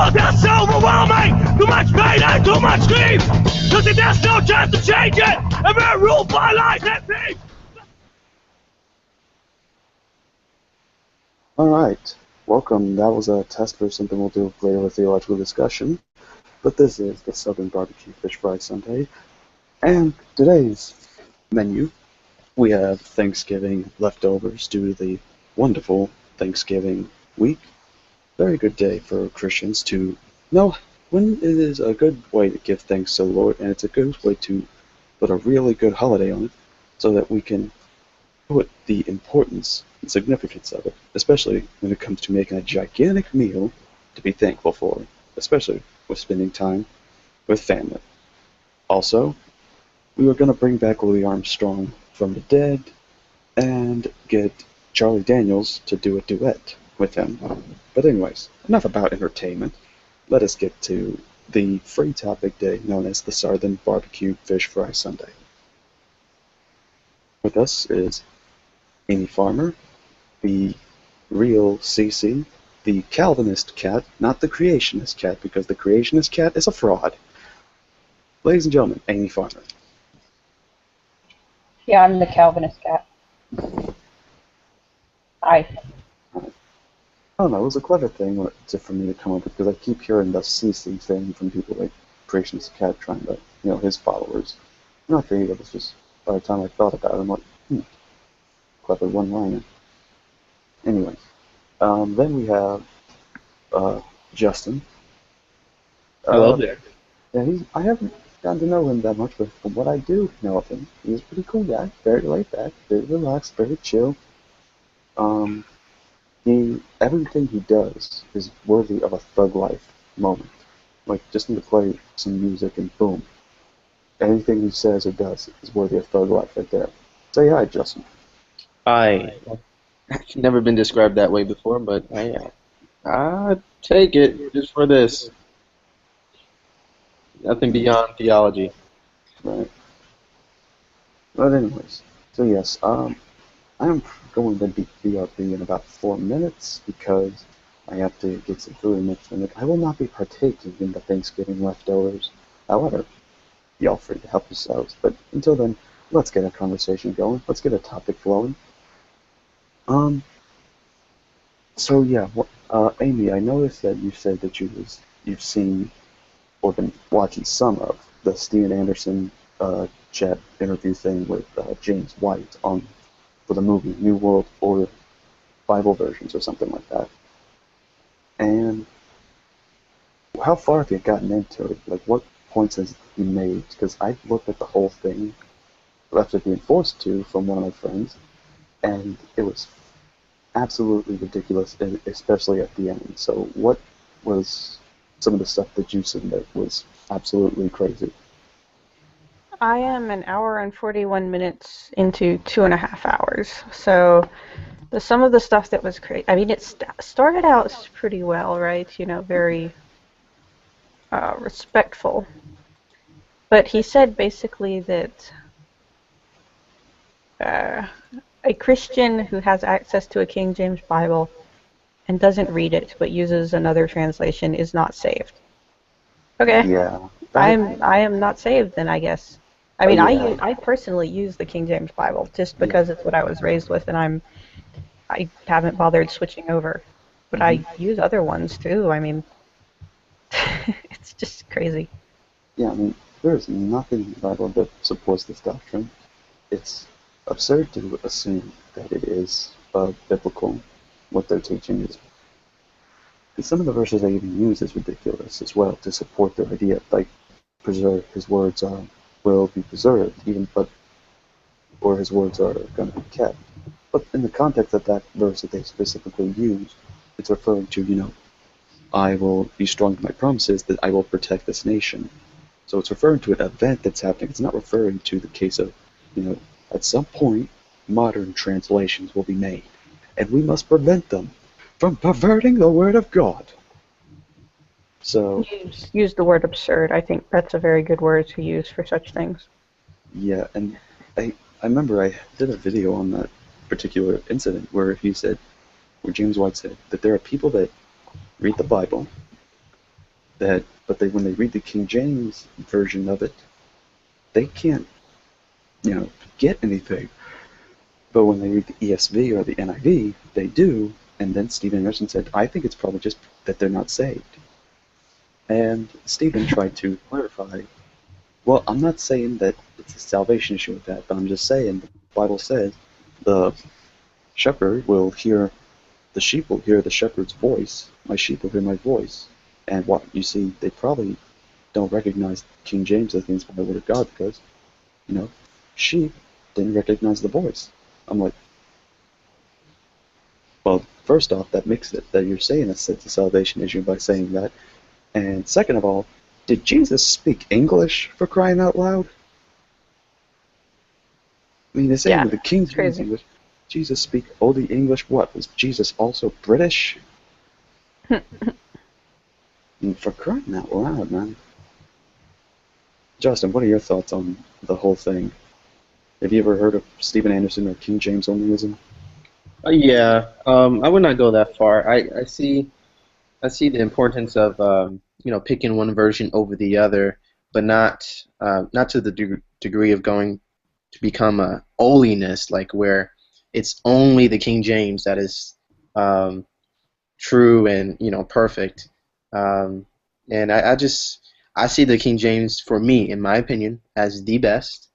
world that's so overwhelming. Too much pain and too much grief. Cause there's no chance to change it. And we're ruled by lies and thieves. Alright, welcome. That was a test for something we'll do later with theological discussion. But this is the Southern Barbecue Fish Fry Sunday. And today's menu, we have Thanksgiving leftovers due to the wonderful Thanksgiving week. Very good day for Christians to know when it is a good way to give thanks to the Lord, and it's a good way to put a really good holiday on it so that we can put the importance and significance of it, especially when it comes to making a gigantic meal to be thankful for, especially with spending time with family. Also, we were going to bring back Louis Armstrong from the dead and get Charlie Daniels to do a duet with him. But anyways, enough about entertainment. Let us get to the free topic day known as the Southern Barbecue Fish Fry Sunday. With us is Amy Farmer, the real CC, the Calvinist cat, not the creationist cat, because the creationist cat is a fraud. Ladies and gentlemen, Amy Farmer. Yeah, I'm the Calvinist cat. Hi. I don't know, it was a clever thing for me to come up with, because I keep hearing the CC thing from people like Creationist Cat trying to, his followers. And I figured it was just, by the time I thought about it, I'm like, clever one-liner. Anyways, then we have Justin. Hello there. Yeah, I haven't gotten to know him that much, but from what I do know of him, he's a pretty cool guy, very laid back, very relaxed, very chill. Everything he does is worthy of a thug life moment. Like, just need to play some music and boom. Anything he says or does is worthy of thug life right there. Say hi, Justin. I've never been described that way before, but I take it just for this. Nothing beyond theology. Right. But anyways, so yes, I'm going to be BRB in about 4 minutes because I have to get some food mixed in it. I will not be partaking in the Thanksgiving leftovers. However, y'all free to help yourselves. But until then, let's get a conversation going. Let's get a topic flowing. So yeah, Amy, I noticed that you said that you've seen or been watching some of the Steven Anderson chat interview thing with James White for the movie New World Order Bible versions or something like that. And how far have you gotten into it? Like, what points has he made? Because I looked at the whole thing after being forced to from one of my friends, and it was absolutely ridiculous, especially at the end. So what was some of the stuff that you said that was absolutely crazy? I am an hour and 41 minutes into 2.5 hours. So some of the stuff that was crazy, I mean, it started out pretty well, right? Very respectful. But he said basically that a Christian who has access to a King James Bible and doesn't read it but uses another translation is not saved. Okay. Yeah. I am not saved then, I guess. I mean, yeah. I personally use the King James Bible just because it's what I was raised with, and I haven't bothered switching over. But I use other ones too. I mean, it's just crazy. Yeah, I mean, there's nothing in the Bible that supports this doctrine. It's absurd to assume that it is biblical, what they're teaching is. And some of the verses they even use is ridiculous as well to support their idea. Like, preserve his words will be preserved, or his words are going to be kept. But in the context of that verse that they specifically use, it's referring to, I will be strong in my promises, that I will protect this nation. So it's referring to an event that's happening. It's not referring to the case of, at some point, modern translations will be made, and we must prevent them from perverting the Word of God. So use the word absurd. I think that's a very good word to use for such things. Yeah, and I remember I did a video on that particular incident where James White said that there are people that read the Bible when they read the King James version of it, they can't, get anything. But when they read the ESV or the NIV, they do. And then Stephen Anderson said, I think it's probably just that they're not saved. And Stephen tried to clarify, well, I'm not saying that it's a salvation issue with that, but I'm just saying the Bible says the sheep will hear the shepherd's voice. My sheep will hear my voice. And what you see, they probably don't recognize King James as the inspired word of God because, sheep didn't recognize the voice. I'm like, well, first off, that makes it that you're saying it's a salvation issue by saying that. And second of all, did Jesus speak English, for crying out loud? I mean, they're saying with the King James English, Jesus speak only English. What? Was Jesus also British? I mean, for crying out loud, man. Justin, what are your thoughts on the whole thing? Have you ever heard of Stephen Anderson or King James onlyism? Yeah, I would not go that far. I see the importance of picking one version over the other, but not to the degree of going to become a holiness, like where it's only the King James that is true and perfect. And I see the King James, for me, in my opinion, as the best,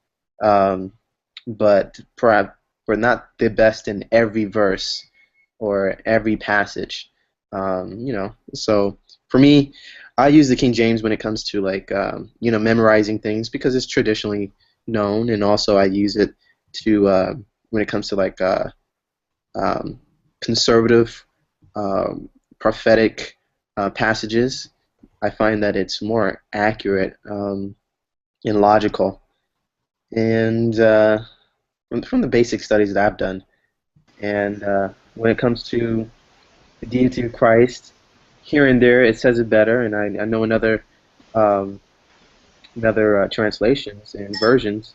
but perhaps we're not the best in every verse or every passage. So for me, I use the King James when it comes to memorizing things because it's traditionally known, and also I use it to when it comes to conservative, prophetic passages. I find that it's more accurate and logical. And from the basic studies that I've done, and when it comes to the deity of Christ, here and there it says it better, and I know another translations and versions,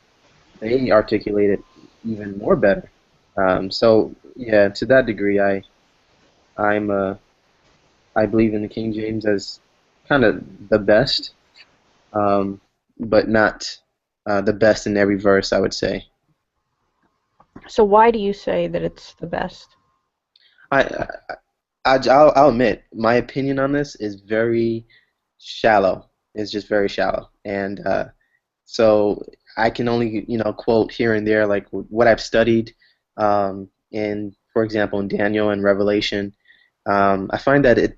they articulate it even more better. So yeah, to that degree, I believe in the King James as kind of the best, but not the best in every verse, I would say. So why do you say that it's the best? I'll admit, my opinion on this is very shallow. It's just very shallow, and so I can only quote here and there like what I've studied, for example, in Daniel and Revelation. I find that it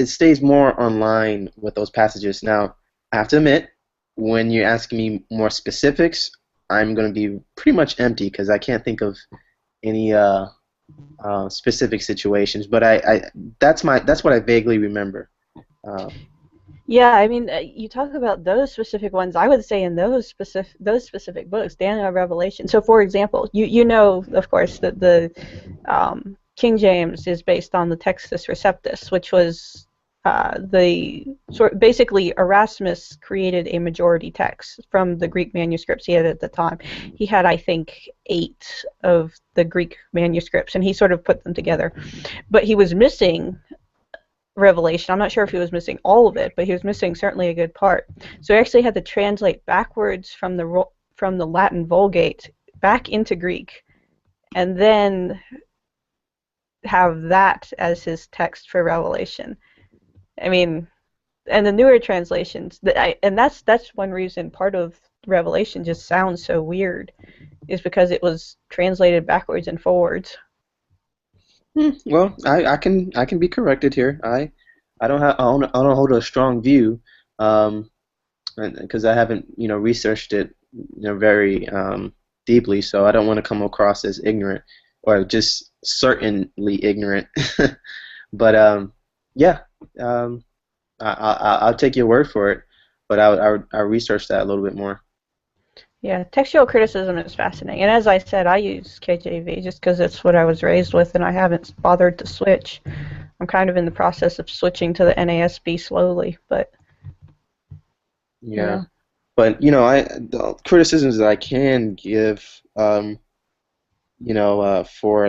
stays more online with those passages. Now, I have to admit, when you're asking me more specifics, I'm going to be pretty much empty because I can't think of any specific situations. But that's what I vaguely remember. Yeah, I mean, you talk about those specific ones. I would say in those specific books, Daniel and Revelation. So, for example, you know, of course, that the King James is based on the Textus Receptus, which was basically Erasmus created a majority text from the Greek manuscripts he had at the time. He had, I think, 8 of the Greek manuscripts, and he sort of put them together. But he was missing Revelation. I'm not sure if he was missing all of it, but he was missing certainly a good part. So he actually had to translate backwards from the Latin Vulgate back into Greek, and then have that as his text for Revelation. I mean, and the newer translations, and that's one reason part of Revelation just sounds so weird, is because it was translated backwards and forwards. Well, I can be corrected here. I don't hold a strong view, because I haven't researched it very deeply, so I don't want to come across as ignorant or just certainly ignorant. But yeah, I'll take your word for it, but I'll research that a little bit more. Yeah, textual criticism is fascinating. And as I said, I use KJV just because it's what I was raised with, and I haven't bothered to switch. I'm kind of in the process of switching to the NASB slowly, but... Yeah. But, the criticisms that I can give, for,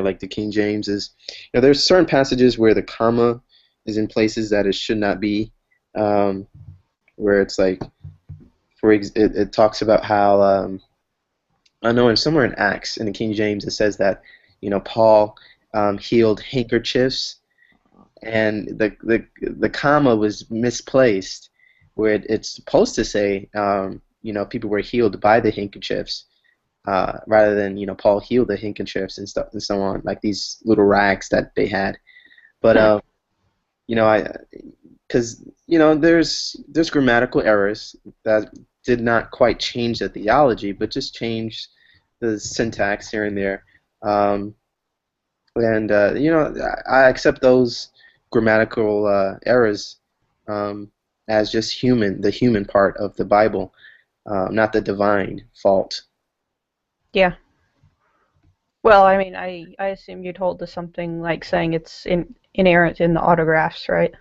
like, the King James is, there's certain passages where the comma is in places that it should not be, um, where it's like, it talks about how, I know in somewhere in Acts in the King James it says that, Paul healed handkerchiefs, and the comma was misplaced, where it's supposed to say, people were healed by the handkerchiefs, rather than, Paul healed the handkerchiefs and stuff and so on, like these little rags that they had. But I because there's grammatical errors that did not quite change the theology, but just changed the syntax here and there. Um, and I accept those grammatical errors, as just the human part of the Bible, not the divine fault. Yeah. Well, I mean, I assume you'd hold to something like saying it's inerrant in the autographs, right?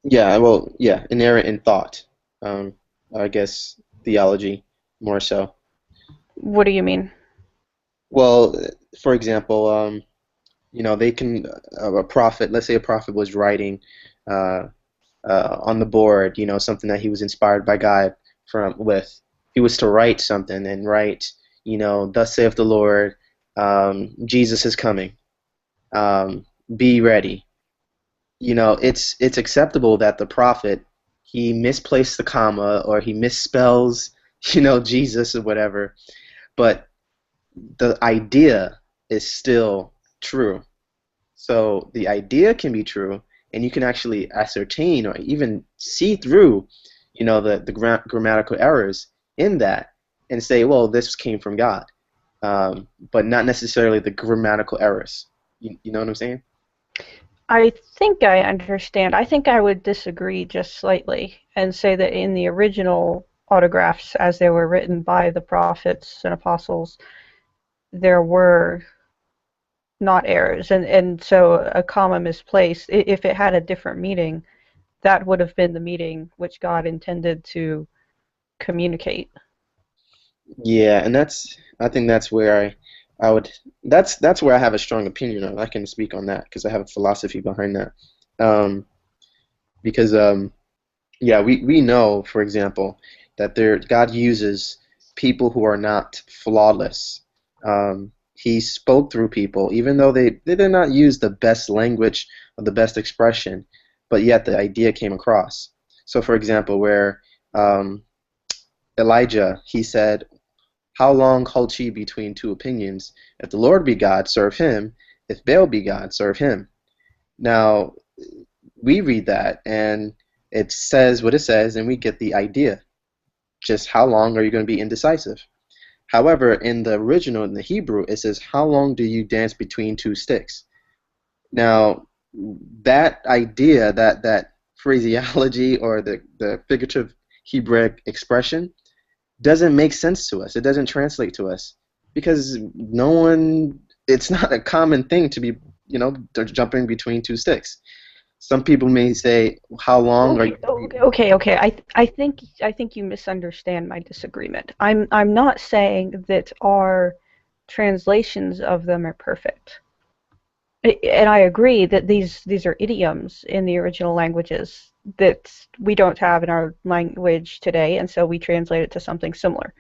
Yeah, well, yeah, inerrant in thought. I guess theology more so. What do you mean? Well, for example, they can a prophet. Let's say a prophet was writing uh, on the board, something that he was inspired by God from with. He was to write something and write, thus saith the Lord, Jesus is coming. Be ready. It's acceptable that the prophet, he misplaced the comma or he misspells, Jesus or whatever, but the idea is still true. So the idea can be true, and you can actually ascertain or even see through, the grammatical errors in that, and say, well, this came from God, but not necessarily the grammatical errors. You know what I'm saying? I think I understand. I think I would disagree just slightly and say that in the original autographs, as they were written by the prophets and apostles, there were not errors. And so a comma misplaced, if it had a different meaning, that would have been the meaning which God intended to communicate. Yeah, and I think that's where I would that's where I have a strong opinion on. I can speak on that because I have a philosophy behind that. Um, because yeah, we know, for example, that God uses people who are not flawless. He spoke through people, even though they did not use the best language or the best expression, but yet the idea came across. So, for example, where um, Elijah, he said, how long halt ye between two opinions? If the Lord be God, serve him. If Baal be God, serve him. Now, we read that, and it says what it says, and we get the idea. Just how long are you going to be indecisive? However, in the original, in the Hebrew, it says, how long do you dance between two sticks? Now, that idea, that phraseology or the figurative Hebraic expression doesn't make sense to us. It doesn't translate to us because it's not a common thing to be, jumping between two sticks. Some people may say, how long are Okay, you going to be? okay. I think you misunderstand my disagreement. I'm not saying that our translations of them are perfect. And I agree that these are idioms in the original languages that we don't have in our language today, and so we translate it to something similar,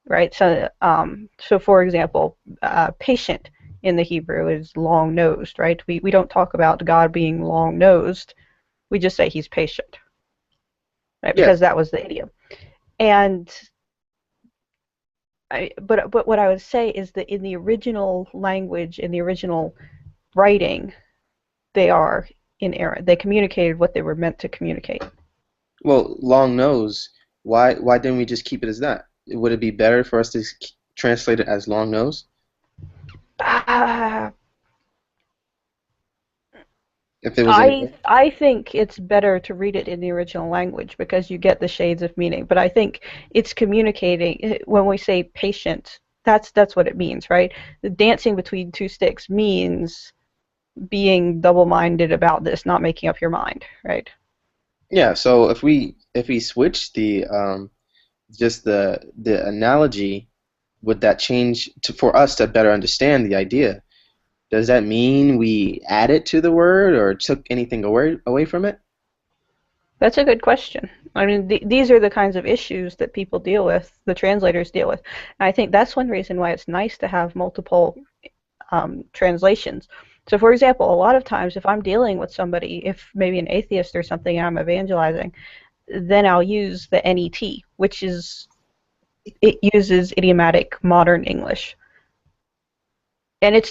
right? So for example, patient in the Hebrew is long-nosed, right? We don't talk about God being long-nosed. We just say he's patient, right? Yes. Because that was the idiom. And but what I would say is that in the original language, in the original writing, they are inerrant. They communicated what they were meant to communicate. Well, long nose. Why didn't we just keep it as that? Would it be better for us to translate it as long nose Uh, if it was in I think it's better to read it in the original language because you get the shades of meaning. But I think it's communicating when we say patient. That's what it means, right? The dancing between two sticks means being double-minded about this, not making up your mind, right? Yeah, so if we switch the just the analogy, would that change for us to better understand the idea? does that mean we added to the word or took anything away from it? That's a good question. I mean, these are the kinds of issues that people deal with, the translators deal with. And I think that's one reason why it's nice to have multiple translations. So, for example, a lot of times if I'm dealing with somebody, if maybe an atheist or something, and I'm evangelizing, then I'll use the NET, which is, it uses idiomatic modern English. And it's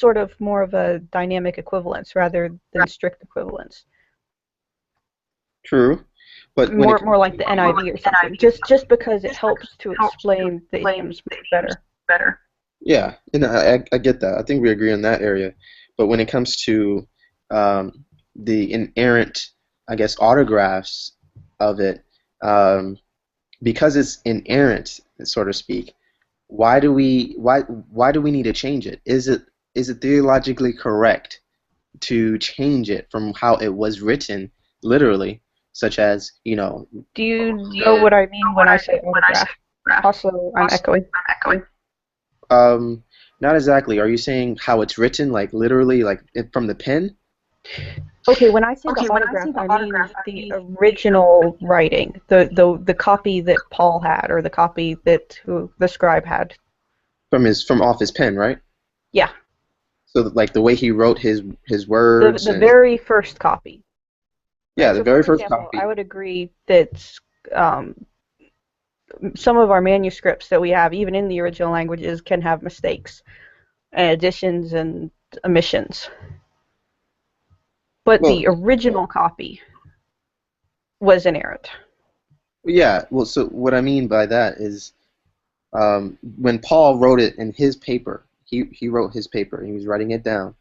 sort of more of a dynamic equivalence rather than strict equivalence. True, but when it More like the NIV or something, just because it helps to explain the idioms better. yeah, and I get that. I think we agree on that area. But when it comes to the inerrant, I guess, autographs of it, because it's inerrant, so to speak, why do we need to change it? Is it theologically correct to change it from how it was written, literally, such as, Do you know what I mean when I say autograph? Also, I'm echoing. not exactly. Are you saying how it's written, like literally, like from the pen? Okay, when I say the autograph, I mean the original writing, the copy that Paul had, or the copy that the scribe had. From off his pen, right? Yeah. So like the way he wrote his words. The very first copy. Yeah, Right? the So very for first example, copy. I would agree that some of our manuscripts that we have, even in the original languages, can have mistakes, and additions and omissions. But Well, the original copy was inerrant. yeah. Well, so what I mean by that is when Paul wrote it in his paper, he wrote his paper. He was writing it down.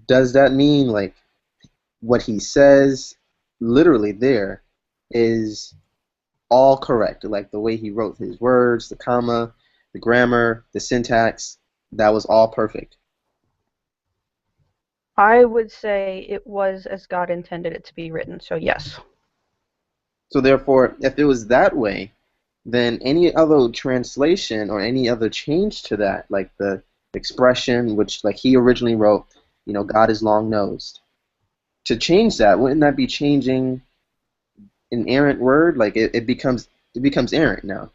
Does that mean like what he says literally there is all correct? Like the way he wrote his words, the comma, the grammar, the syntax, that was all perfect. I would say it was as God intended it to be written, so yes. So therefore, if it was that way, then any other translation or any other change to that, like the expression which like he originally wrote, God is long nosed. To change that, wouldn't that be changing an errant word? Like it becomes errant now.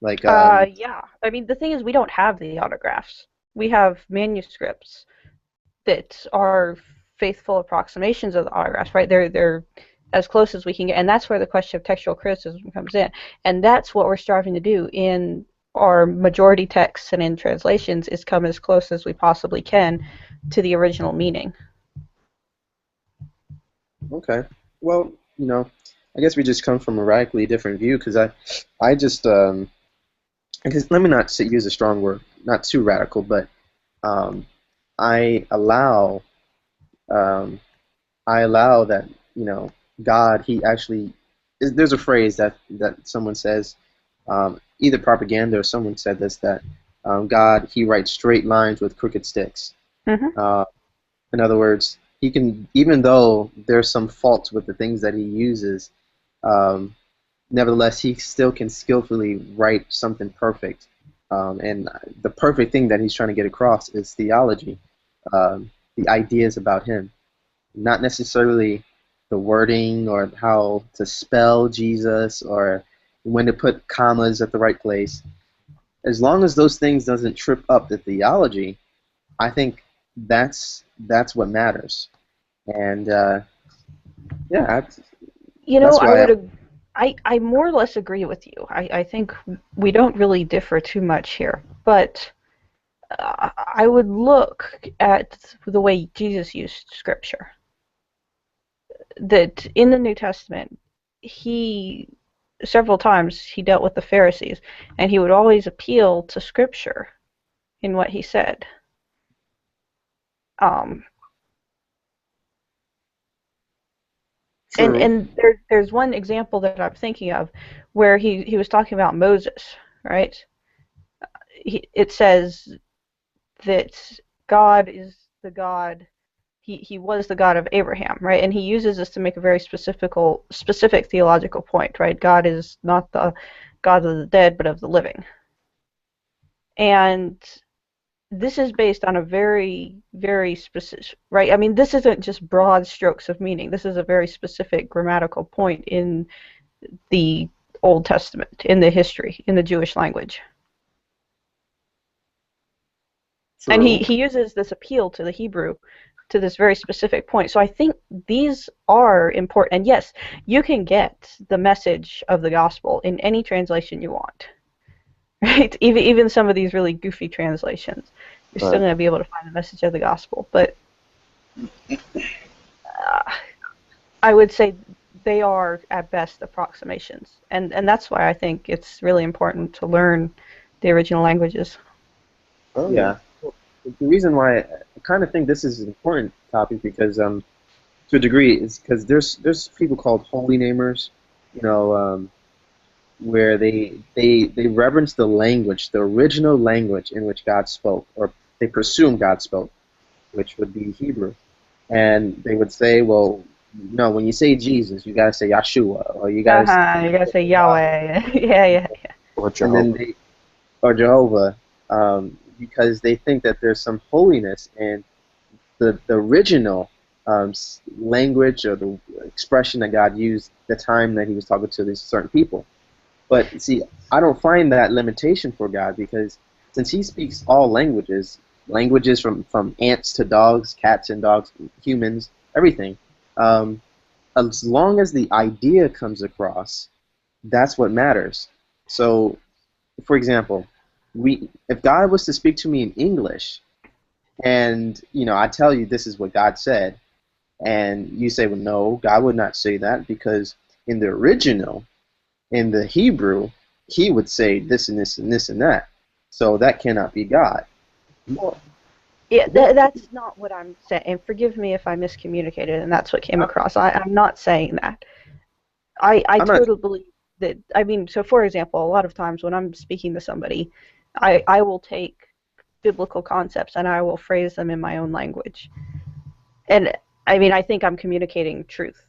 Like Yeah. I mean, the thing is, we don't have the autographs. We have manuscripts that are faithful approximations of the autographs, right? They're as close as we can get, and that's where the question of textual criticism comes in. And that's what we're striving to do in our majority texts and in translations, is come as close as we possibly can to the original meaning. okay, well, I guess we just come from a radically different view because I just because let me not use a strong word, not too radical, but um, I allow um, I allow that God, he actually there's a phrase that someone says, either propaganda or someone said this, that God, he writes straight lines with crooked sticks. Mm-hmm. In other words, he can, even though there's some faults with the things that he uses, um, nevertheless he still can skillfully write something perfect. And the perfect thing that he's trying to get across is theology, the ideas about him, not necessarily the wording or how to spell Jesus or when to put commas at the right place. As long as those things doesn't trip up the theology, I think that's what matters. And yeah, that's why. I more or less agree with you. I think we don't really differ too much here, but I would look at the way Jesus used Scripture. That in the New Testament, several times he dealt with the Pharisees, and he would always appeal to Scripture in what he said. True. And there's one example that I'm thinking of where he was talking about Moses, right? It says that God is the God. He was the God of Abraham, right? And he uses this to make a very specific theological point, right? God is not the God of the dead, but of the living. And this is based on a very, very specific, right? I mean, this isn't just broad strokes of meaning. This is a very specific grammatical point in the Old Testament, in the history, in the Jewish language. True. And he uses this appeal to the Hebrew to this very specific point. So I think these are important. And yes, you can get the message of the gospel in any translation you want. Right? Even some of these really goofy translations. You're still going to be able to find the message of the gospel. But I would say they are, at best, approximations. And that's why I think it's really important to learn the original languages. Oh, Yeah. The reason why I kind of think this is an important topic because, to a degree, is because there's people called holy namers, where they reverence the language, the original language in which God spoke, or they presume God spoke, which would be Hebrew, and they would say, well, no, when you say Jesus, you gotta say Yeshua, or you gotta say Yahweh. yeah. Or Jehovah. And then or Jehovah. Because they think that there's some holiness in the original language or the expression that God used the time that he was talking to these certain people. But see, I don't find that limitation for God because since he speaks all languages from ants to dogs, cats and dogs, humans, everything, as long as the idea comes across, that's what matters. So, for example, if God was to speak to me in English, and I tell you this is what God said, and you say, well, no, God would not say that because in the original, in the Hebrew, he would say this and this and this and that. So that cannot be God. Well, yeah, that's not what I'm saying. And forgive me if I miscommunicated, and that's what came across. I'm not saying that. I totally believe that. I mean, so for example, a lot of times when I'm speaking to somebody, I will take biblical concepts and I will phrase them in my own language. And I mean, I think I'm communicating truth,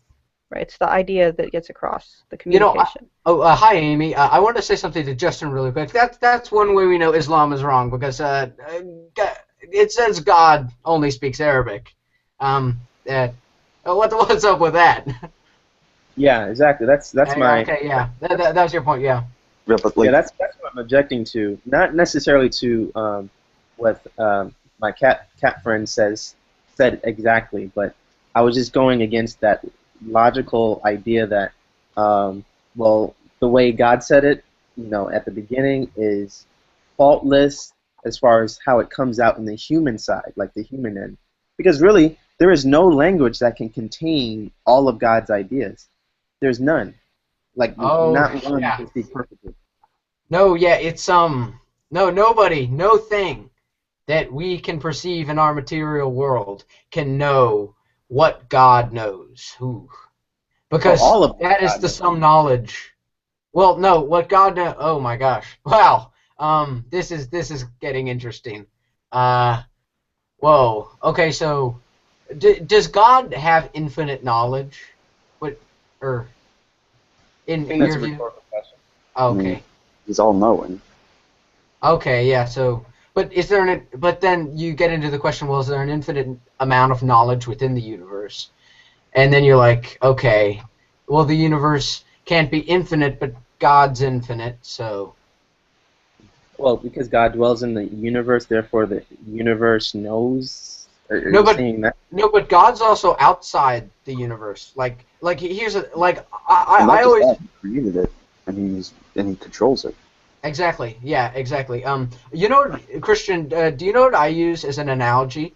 right? It's the idea that gets across, the communication. Hi, Amy. I wanted to say something to Justin really quick. That's one way we know Islam is wrong because it says God only speaks Arabic. What's up with that? Yeah, exactly. That's my. Okay, yeah, that was your point. Yeah. Yeah, but like, that's what I'm objecting to. Not necessarily to what my cat friend said exactly, but I was just going against that logical idea that, well, the way God said it, at the beginning is faultless as far as how it comes out in the human side, like the human end. Because really, there is no language that can contain all of God's ideas. There's none. Like, not one can speak perfectly. No, yeah, it's nobody, no thing that we can perceive in our material world can know what God knows. Ooh. Because all of that is the sum knowledge. Well, no, what God knows. Oh my gosh! Wow. This is getting interesting. Whoa. Okay, so does God have infinite knowledge? In your view? Okay. He's all-knowing. Okay, yeah. So, but then you get into the question: well, is there an infinite amount of knowledge within the universe? And then you're like, okay, well, the universe can't be infinite, but God's infinite, so. Well, because God dwells in the universe, therefore the universe knows. No, but God's also outside the universe. I always created it, and he controls it. Exactly. Yeah. Exactly. Christian, do you know what I use as an analogy?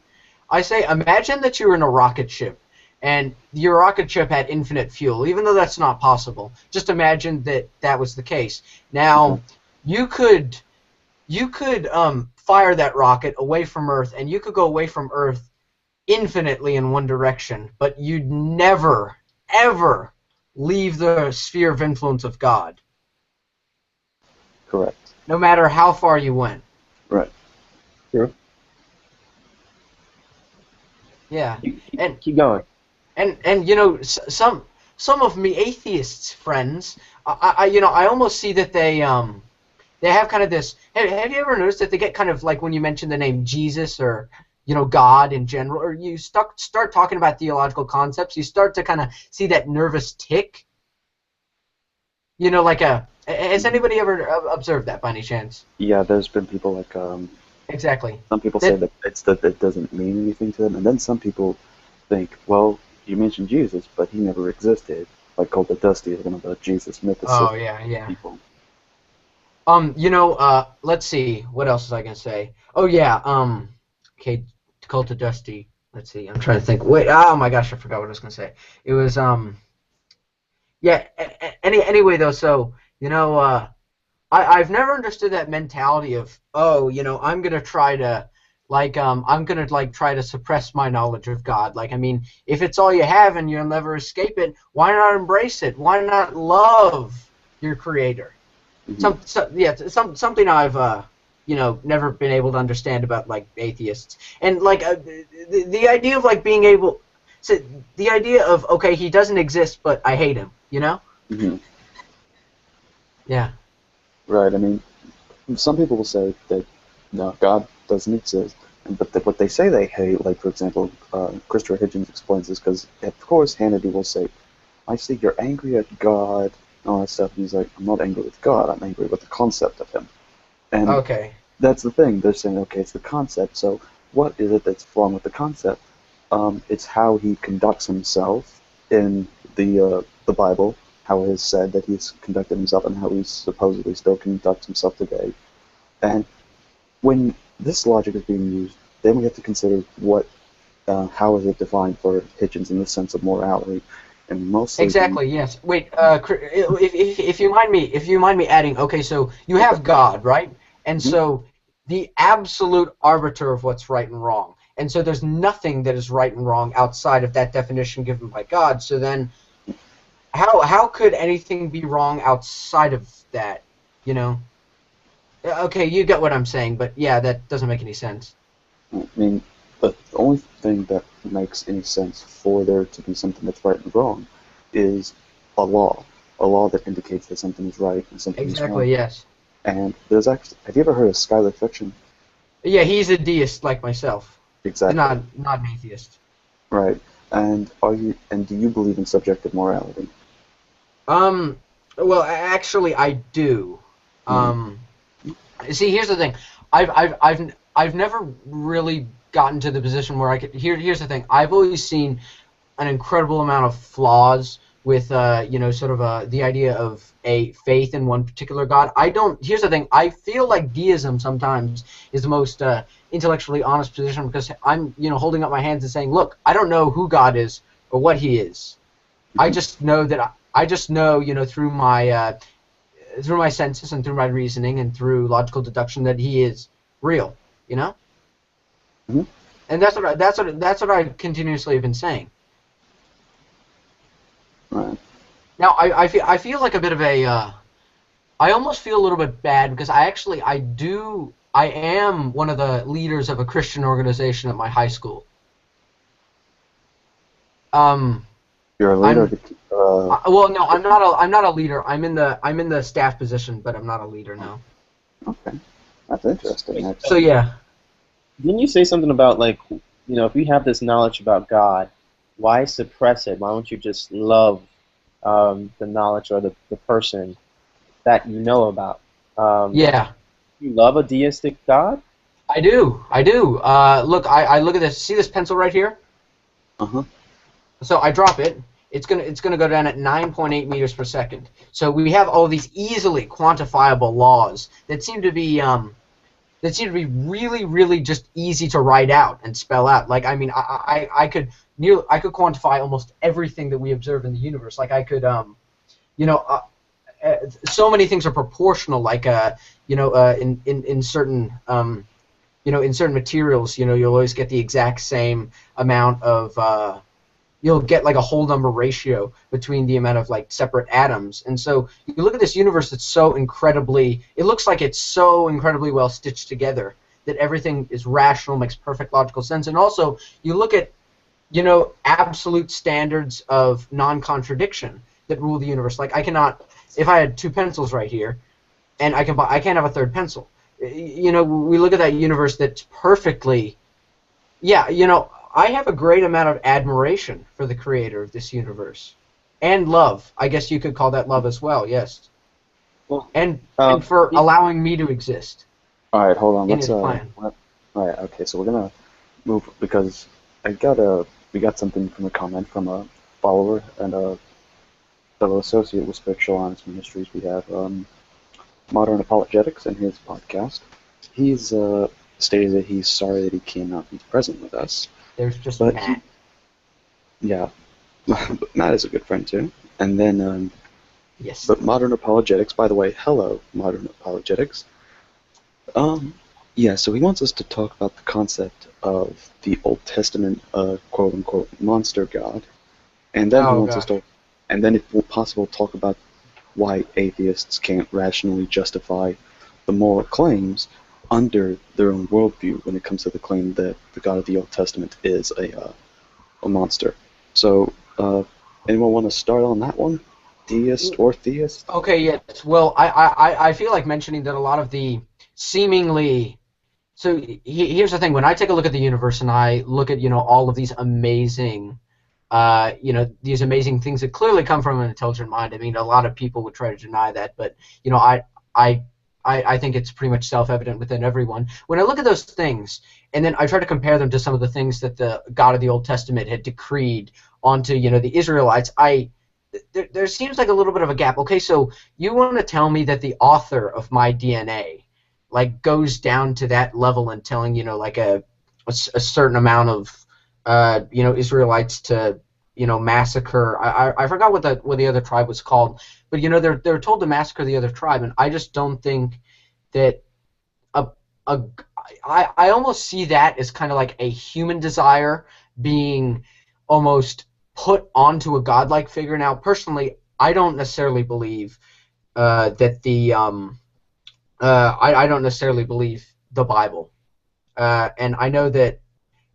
I say, imagine that you were in a rocket ship, and your rocket ship had infinite fuel, even though that's not possible. Just imagine that was the case. Now, you could fire that rocket away from Earth, and you could go away from Earth infinitely in one direction, but you'd never, ever leave the sphere of influence of God. Correct. No matter how far you went. Right. True. Yeah. Keep going. And some of me atheists friends, I almost see that they they have kind of this. Have you ever noticed that they get kind of like when you mention the name Jesus or God in general, or you start talking about theological concepts, you start to kind of see that nervous tick. Like has anybody ever observed that by any chance? Yeah, there's been people like Exactly. some people say that it doesn't mean anything to them, and then some people think, well, you mentioned Jesus, but he never existed. Like Cult of Dusty is one of the Jesus mythicists Oh yeah. people. Let's see. What else was I gonna say? Oh yeah. Okay, Cult of Dusty. Let's see. I'm trying to think. Wait. Oh my gosh, I forgot what I was gonna say. It was Yeah. Anyway, though, so I've never understood that mentality of I'm gonna try to try to suppress my knowledge of God. Like, I mean, if it's all you have and you'll never escape it, why not embrace it? Why not love your Creator? Mm-hmm. Something I've never been able to understand about like atheists, and like the idea of like being able, so the idea of okay, he doesn't exist, but I hate him, Mm-hmm. Yeah. Right. I mean, some people will say that no, God doesn't exist, but what they say they hate, like for example, Christopher Hitchens explains this because of course Hannity will say, "I see you're angry at God." And all that stuff. And he's like, "I'm not angry with God. I'm angry with the concept of him." And Okay. that's the thing. They're saying, okay, it's the concept. So what is it that's wrong with the concept? It's how he conducts himself in the Bible, how it is said that he's conducted himself, and how he supposedly still conducts himself today. And when this logic is being used, then we have to consider how is it defined for Hitchens in the sense of morality, and mostly Exactly. Yes. Wait. If you mind me adding. Okay. So you have God, right? And Mhm. so the absolute arbiter of what's right and wrong. And so there's nothing that is right and wrong outside of that definition given by God. So then, how could anything be wrong outside of that? Okay, you get what I'm saying, but yeah, that doesn't make any sense. I mean, the only thing that makes any sense for there to be something that's right and wrong is a law that indicates that something is right and something is wrong. Exactly. Yes. And there's actually, have you ever heard of Skylar Fiction? Yeah, he's a deist like myself. Exactly. Not an atheist. Right. And do you believe in subjective morality? Well, actually, I do. Mhm. See, here's the thing. I've never really gotten to the position where I could. Here's the thing. I've always seen an incredible amount of flaws with sort of the idea of a faith in one particular God. I don't. Here's the thing. I feel like deism sometimes is the most intellectually honest position because I'm holding up my hands and saying, look, I don't know who God is or what He is. I just know that I just know through my senses and through my reasoning and through logical deduction that He is real. Mhm. And that's what I continuously have been saying. Right. Now I feel like a bit of a I almost feel a little bit bad because I am one of the leaders of a Christian organization at my high school. You're a leader. Well, no, I'm not a leader. I'm in the staff position, but I'm not a leader now. Okay. That's interesting. Actually. So yeah. Didn't you say something about like, if you have this knowledge about God, why suppress it? Why don't you just love the knowledge or the person that you know about? Yeah. You love a deistic God? I do. Look, I look at this. See this pencil right here? Uh-huh. So I drop it. It's gonna go down at 9.8 meters per second. So we have all these easily quantifiable laws that seem to be really, really just easy to write out and spell out. Like, I mean, I could quantify almost everything that we observe in the universe. Like, I could, so many things are proportional. Like, in certain, in certain materials, you'll always get the exact same amount of. You'll get like a whole number ratio between the amount of like separate atoms. And so you look at this universe that's it looks like it's so incredibly well stitched together that everything is rational, makes perfect logical sense. And also you look at, absolute standards of non-contradiction that rule the universe. Like if I had two pencils right here, and I can't have a third pencil. You know, we look at that universe that's perfectly. Yeah, you know, I have a great amount of admiration for the creator of this universe, and love. I guess you could call that love as well. Yes, Well, and for allowing me to exist All right, hold on. in Let's his plan. all right, okay. So we're gonna move because we got something from a comment from a follower and a fellow associate with Spiritual Honest Ministries. We have Modern Apologetics in his podcast. He's stated that he's sorry that he cannot be present with us. There's just But Matt. Yeah, Matt is a good friend too. And then, Yes. but Modern Apologetics, by the way, hello, Modern Apologetics. Yeah, so he wants us to talk about the concept of the Old Testament, quote unquote, monster god, and then he Oh, wants us gosh. to, and then if possible, talk about why atheists can't rationally justify the moral claims under their own worldview when it comes to the claim that the God of the Old Testament is a monster. So, anyone want to start on that one? Deist or theist? Okay, yes. Well, I feel like mentioning that a lot of the seemingly. So here's the thing: when I take a look at the universe and I look at all of these amazing, these amazing things that clearly come from an intelligent mind. I mean, a lot of people would try to deny that, but I I I think it's pretty much self-evident within everyone. When I look at those things, and then I try to compare them to some of the things that the God of the Old Testament had decreed onto the Israelites, there seems like a little bit of a gap. Okay, so you want to tell me that the author of my DNA like goes down to that level and telling like a certain amount of Israelites to massacre. I forgot what the other tribe was called, but they're told to massacre the other tribe, and I just don't think that a a I almost see that as kind of like a human desire being almost put onto a godlike figure. Now, personally, I don't necessarily believe that the I don't necessarily believe the Bible, and I know that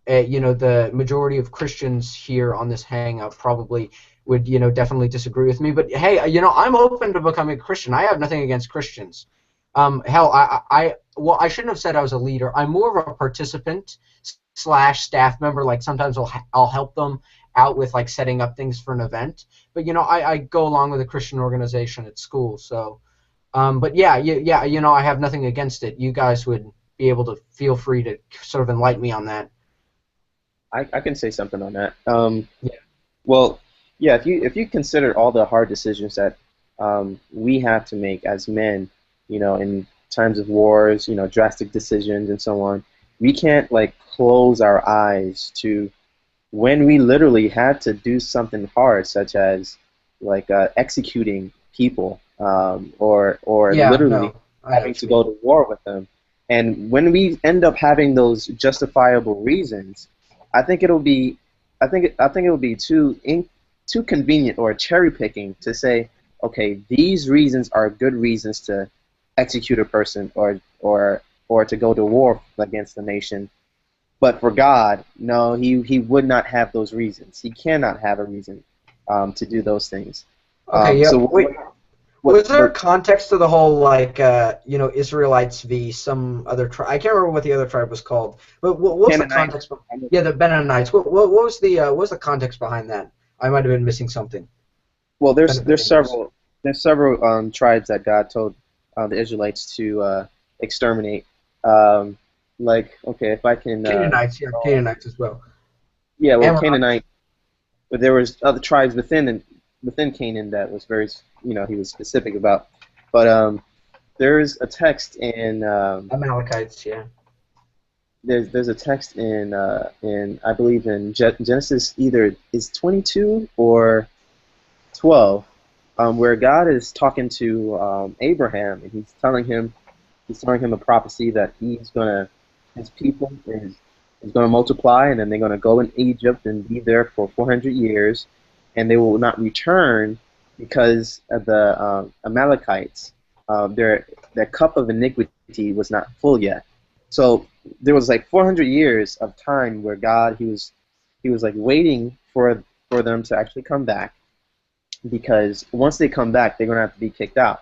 the majority of Christians here on this hangout probably would definitely disagree with me. But hey, I'm open to becoming a Christian. I have nothing against Christians. Hell, well, I shouldn't have said I was a leader. I'm more of a participant slash staff member. Like sometimes I'll help them out with like setting up things for an event. But I go along with a Christian organization at school. So, but yeah, I have nothing against it. You guys would be able to feel free to sort of enlighten me on that. I can say something on that. Yeah. Well, yeah, if you consider all the hard decisions that we have to make as men, in times of wars, drastic decisions and so on, we can't like close our eyes to when we literally had to do something hard, such as like executing people, or Yeah, literally no, I know having what to you mean. go to war with them. And when we end up having those justifiable reasons, I think it'll be, I think it'll be too convenient or cherry picking to say, okay, these reasons are good reasons to execute a person or to go to war against the nation. But for God, no, he would not have those reasons. He cannot have a reason to do those things. Okay, yeah. So Wait, was there a what context to the whole like Israelites v some other tribe? I can't remember what the other tribe was called. But what was the Canaanite? context? Yeah, the Mennonites. What was the context behind that? I might have been missing something. Well, If there's anybody knows. several tribes that God told the Israelites to exterminate. Um, like, okay, if I can, Canaanites, yeah, Canaanites as well. yeah, well, Amorites. Canaanite. But there was other tribes within Canaan that was very, he was specific about. But there's a text in Amalekites, yeah. there's a text in I believe in Genesis, either is 22 or 12, where God is talking to Abraham, and he's telling him a prophecy that his people is gonna multiply, and then they're gonna go in Egypt and be there for 400 years, and they will not return because of the Amalekites. Their cup of iniquity was not full yet. So there was like 400 years of time where God he was like waiting for them to actually come back, because once they come back, they're gonna have to be kicked out.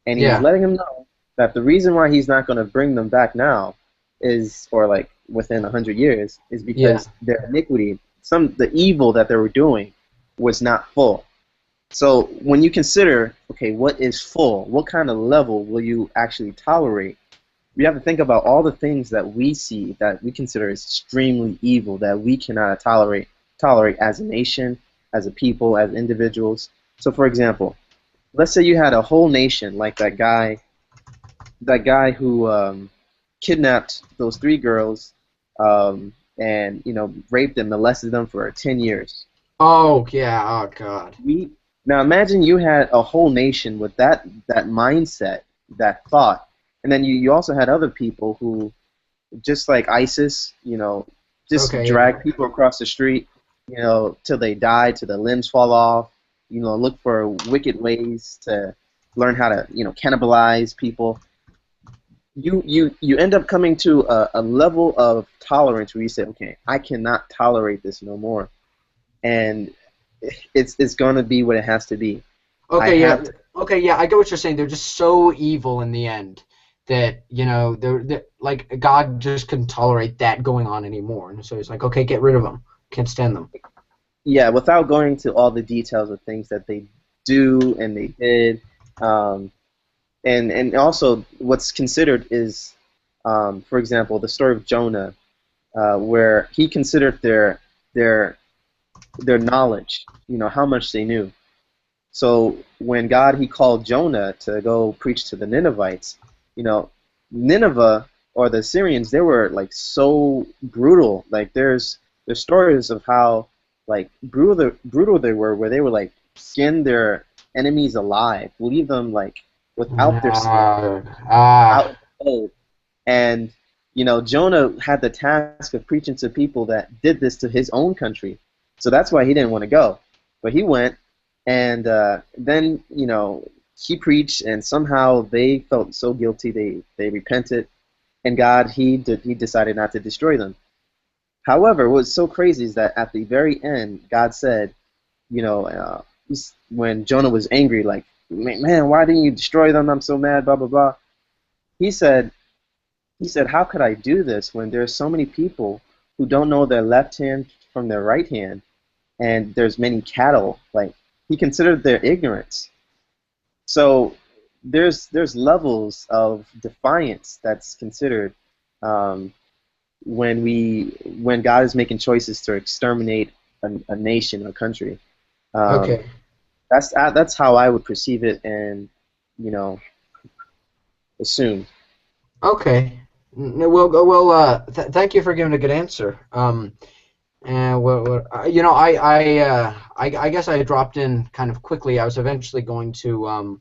And he was Yeah. letting them know that the reason why he's not going to bring them back now is, or like within 100 years, is Yeah. because their iniquity, the evil that they were doing, was not full. So when you consider, okay, what is full? What kind of level will you actually tolerate? We have to think about all the things that we see that we consider extremely evil that we cannot tolerate as a nation, as a people, as individuals. So, for example, let's say you had a whole nation like that guy who kidnapped those three girls, and raped and molested them for 10 years. Oh yeah. Oh God. Now imagine you had a whole nation with that mindset, that thought, and then you also had other people who, just like ISIS, just Okay. drag Yeah. people across the street, till they die, till their limbs fall off, look for wicked ways to learn how to, cannibalize people. You end up coming to a level of tolerance where you say, okay, I cannot tolerate this no more, and it's going to be what it has to be. Okay. Yeah. Okay. Yeah. I get what you're saying. They're just so evil in the end that they're like God just couldn't tolerate that going on anymore, and so he's like, okay, get rid of them. Can't stand them. Yeah, without going to all the details of things that they do and they did, and also what's considered is, for example, the story of Jonah, where he considered their knowledge, how much they knew. So when he called Jonah to go preach to the Ninevites, Nineveh, or the Assyrians, they were like so brutal. Like there's stories of how like brutal they were, where they would like skin their enemies alive, leave them like without their skin, out cold. And Jonah had the task of preaching to people that did this to his own country, so that's why he didn't want to go. But he went, and then he preached, and somehow they felt so guilty they repented, and he decided not to destroy them. However, what's so crazy is that at the very end, God said, when Jonah was angry, like, man, why didn't you destroy them? I'm so mad, blah blah blah. He said, how could I do this when there's so many people who don't know their left hand from their right hand, and there's many cattle? Like, he considered their ignorance. So there's levels of defiance that's considered, when God is making choices to exterminate a nation or country. Okay. That's how I would perceive it, and assume. Okay. Well, thank you for giving a good answer. And I guess I dropped in kind of quickly. I was eventually going to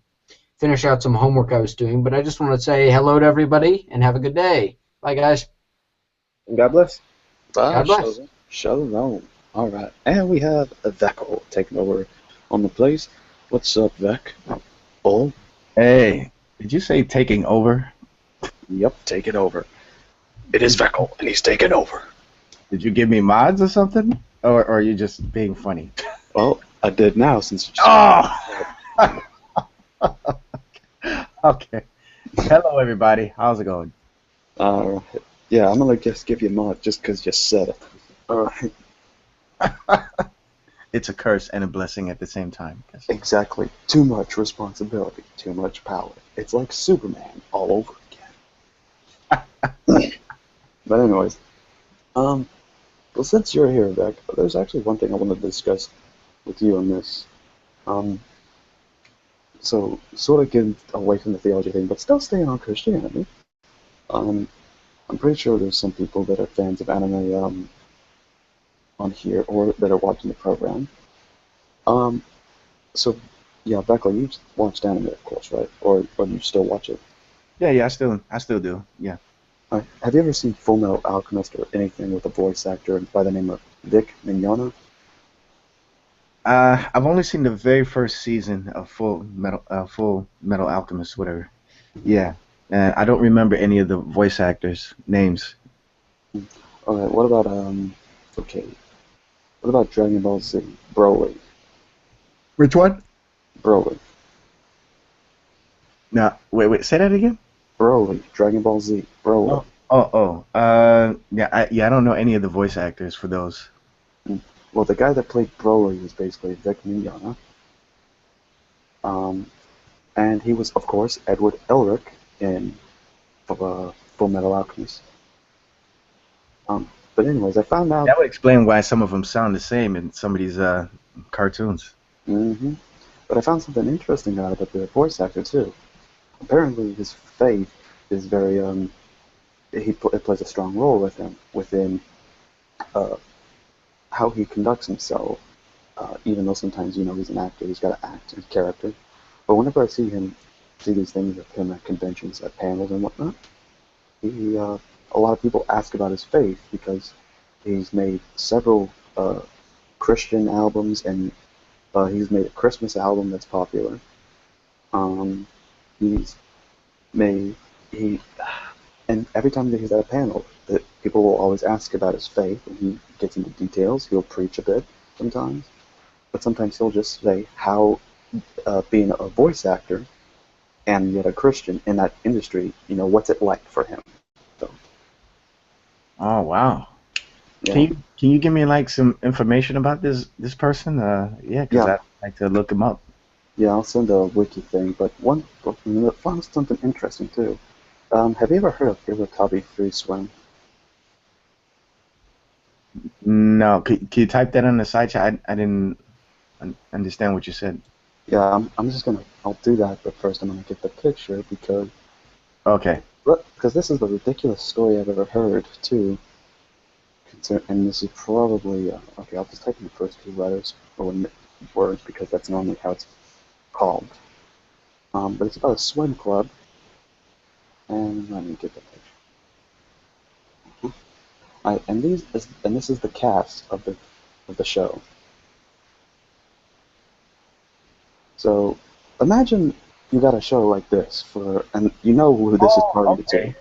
finish out some homework I was doing, but I just want to say hello to everybody and have a good day. Bye, guys. And God bless. Bye. God bless. Shalom. All right, and we have Veckel taking over on the place. What's up, Vec? Oh, Hey, did you say taking over? yep, take it over. It is Veckel, and he's taking over. Did you give me mods or something? Or are you just being funny? Well, I did now since you just Oh! Okay. Hello, everybody. How's it going? Yeah, I'm gonna just give you a mod just because you said it. Alright, It's a curse and a blessing at the same time. exactly. Too much responsibility, too much power. It's like Superman all over again. But anyways, well, since you're here, Vec, there's actually one thing I wanted to discuss with you on this. So sort of getting away from the theology thing, but still staying on Christianity. I'm pretty sure there's some people that are fans of anime on here, or that are watching the program. So yeah, Beckley, you watched anime, of course, right? Or you still watch it? Yeah, I still do. Yeah. Have you ever seen Full Metal Alchemist or anything with a voice actor by the name of Vic Mignogna? I've only seen the very first season of Full Metal Alchemist, whatever. Yeah. I don't remember any of the voice actors' names. Alright, what about what about Dragon Ball Z? Broly. Which one? Broly. No, wait, say that again? Broly, Dragon Ball Z, Broly. Yeah, I don't know any of the voice actors for those. Mm. Well, the guy that played Broly was basically Vic Mignogna. Um, and he was, of course, Edward Elric in Full Metal Alchemist. But anyways, I found out. That would explain why some of them sound the same in some of these cartoons. hmm But I found something interesting out about the voice actor too. Apparently, his faith is very it plays a strong role with him within uh, how he conducts himself. Even though sometimes he's an actor, he's got to act in character. But whenever I see these things of him at conventions, at panels and whatnot, he a lot of people ask about his faith because he's made several Christian albums and he's made a Christmas album that's popular. Um, he's made he and every time that he's at a panel, that people will always ask about his faith, and he gets into details. He'll preach a bit sometimes, but sometimes he'll just say how being a voice actor and yet a Christian in that industry, what's it like for him? So Oh wow. yeah, Can you give me like some information about this person? Yeah, because yeah, I'd like to look him up. yeah. I'll send a wiki thing, but found something interesting too. Have you ever heard of Irwakabi Free Swim? No, can you type that on the side chat? I didn't understand what you said. Yeah, I'm just I'll do that, but first I'm gonna get the picture Okay. because this is the ridiculous story I've ever heard too. And this is probably okay. I'll just type in the first two letters or words because that's normally how it's called. But it's about a swim club, and let me get the picture. And this is the cast of the show. So imagine you got a show like this and you know who this is targeted to. Okay.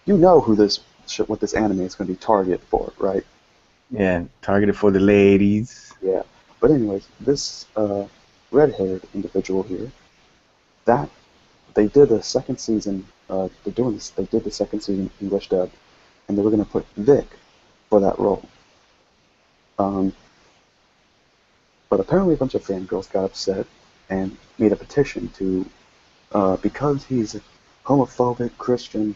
You know what this anime is going to be targeted for, right? Yeah, targeted for the ladies. Yeah. But anyways, this red-haired individual here, that they did the second season. They're doing this. They did the second season English dub, and they were going to put Vic for that role. Um, but apparently a bunch of fangirls got upset and made a petition to because he's a homophobic Christian,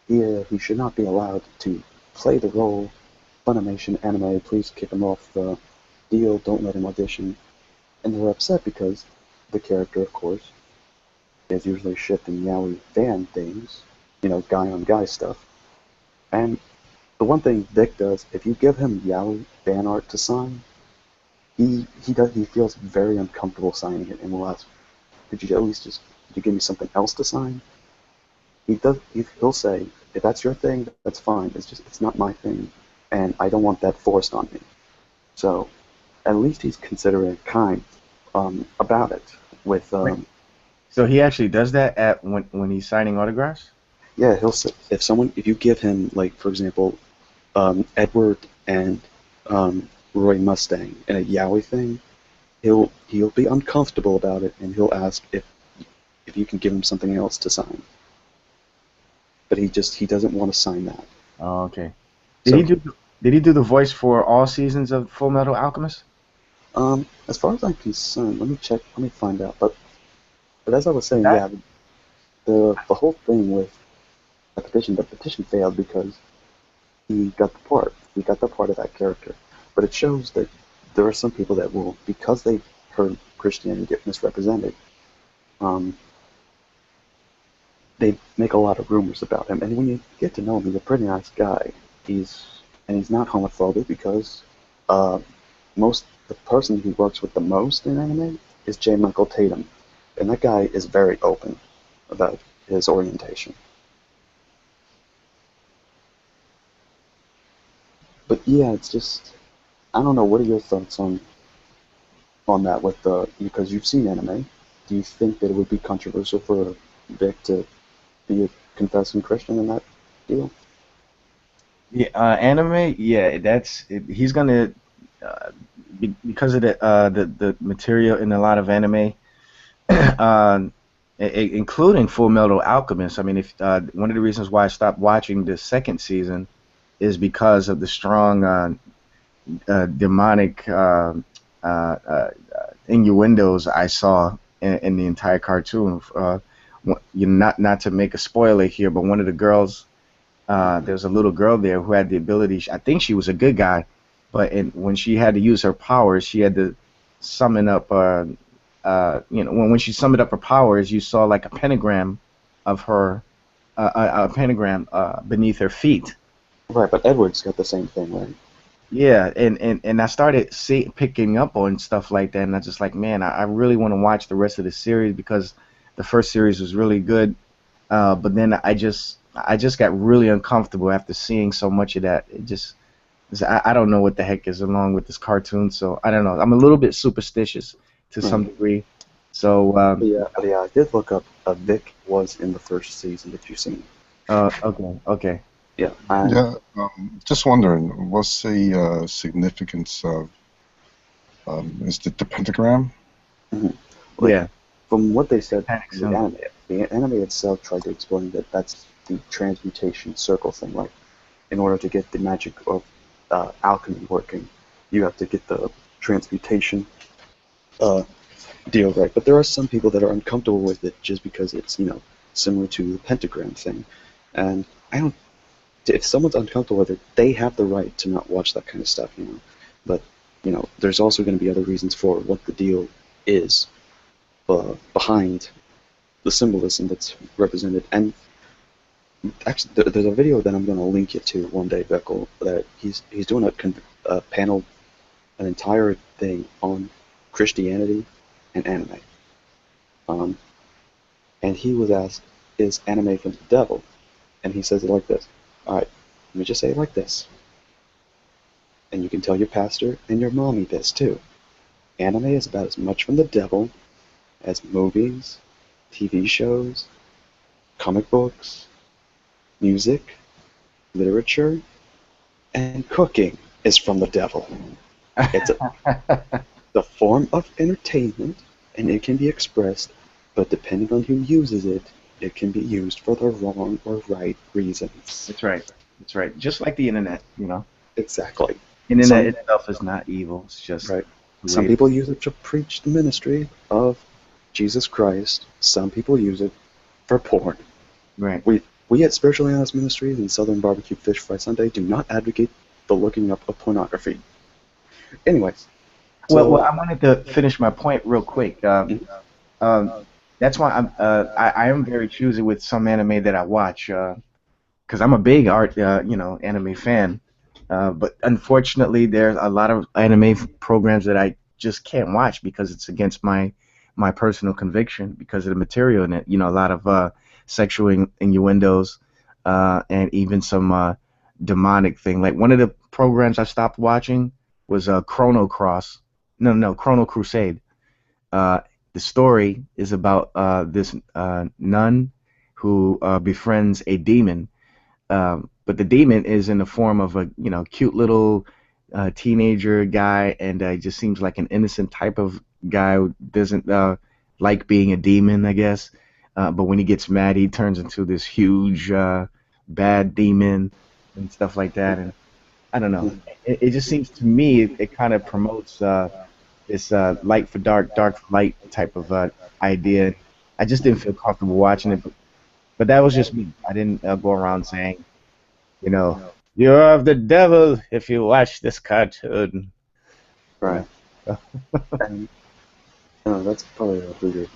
he should not be allowed to play the role. Funimation anime, please kick him off the deal. Don't let him audition. And they were upset because the character, of course, is usually shipped in yaoi fan things, guy on guy stuff. And the one thing Vic does, if you give him yaoi fan art to sign, he feels very uncomfortable signing it and will ask, could you at least could you give me something else to sign? He'll say, if that's your thing, that's fine. It's not my thing, and I don't want that forced on me. So at least he's considerate, kind about it. With Wait, so he actually does that at when he's signing autographs? yeah, he'll say if you give him, like, for example, Edward and Roy Mustang in a yaoi thing, he'll be uncomfortable about it, and he'll ask if you can give him something else to sign. But he doesn't want to sign that. Oh, okay. So, Did he do the voice for all seasons of Full Metal Alchemist? as far as I'm concerned, let me check. Let me find out. But as I was saying, That? yeah, the whole thing with the petition failed because he got the part. He got the part of that character. But it shows that there are some people that will, because they've heard Christianity get misrepresented, um, they make a lot of rumors about him. And when you get to know him, he's a pretty nice guy. He's not homophobic because uh, the person he works with the most in anime is J. Michael Tatum, and that guy is very open about his orientation. But yeah, it's just I don't know. What are your thoughts on that? Because you've seen anime, do you think that it would be controversial for Vic to be a confessing Christian in that deal? Yeah, anime. Yeah, he's gonna because of the material in a lot of anime. uh, including Full Metal Alchemist. I mean, if one of the reasons why I stopped watching the second season is because of the strong demonic innuendos I saw in the entire cartoon. Not to make a spoiler here, but one of the girls, there's a little girl there who had the ability. I think she was a good guy, but when she had to use her powers, she had to summon up. When she summoned up her powers, you saw like a pentagram of her, a pentagram beneath her feet. Right, but Edward's got the same thing, right? Yeah, and I started picking up on stuff like that, and I just like, man, I really want to watch the rest of the series because the first series was really good, but then I just got really uncomfortable after seeing so much of that. I don't know what the heck is along with this cartoon, so I don't know. I'm a little bit superstitious to some degree, so yeah, I did look up. Vic was in the first season that you've seen. Okay. Yeah. Just wondering, what's the significance of is it the pentagram? Yeah. From what they said, Panic the anime itself tried to explain that that's the transmutation circle thing. Like, in order to get the magic of alchemy working, you have to get the transmutation deal right. But there are some people that are uncomfortable with it just because it's, similar to the pentagram thing. And I don't. If someone's uncomfortable with it, they have the right to not watch that kind of stuff, But, there's also going to be other reasons for what the deal is behind the symbolism that's represented. And actually, there's a video that I'm going to link you to one day, Beckel, that he's doing a panel, an entire thing on Christianity and anime. And he was asked, is anime from the devil? And he says it like this. All right, let me just say it like this. And you can tell your pastor and your mommy this too. Anime is about as much from the devil as movies, TV shows, comic books, music, literature, and cooking is from the devil. It's the form of entertainment, and it can be expressed, but depending on who uses it, it can be used for the wrong or right reasons. That's right. Just like the internet, Exactly. Internet itself is not evil. It's just right. Some people use it to preach the ministry of Jesus Christ. Some people use it for porn. Right. We at Spiritually Honest Ministries and Southern Barbecue Fish Fry Sunday do not advocate the looking up of pornography. Anyways. Well, I wanted to finish my point real quick. That's why I am very choosy with some anime that I watch, because I'm a big anime fan. But unfortunately, there's a lot of anime programs that I just can't watch because it's against my personal conviction because of the material in it. A lot of sexual innuendos and even some demonic thing. Like one of the programs I stopped watching was Chrono Crusade. The story is about this nun who befriends a demon, but the demon is in the form of a cute little teenager guy, and just seems like an innocent type of guy who doesn't like being a demon, I guess. But when he gets mad, he turns into this huge bad demon and stuff like that. And I don't know. It just seems to me it kind of promotes this light for dark, dark for light type of idea. I just didn't feel comfortable watching it, but that was just me. I didn't go around saying, you're of the devil if you watch this cartoon. Right. And that's probably a bigger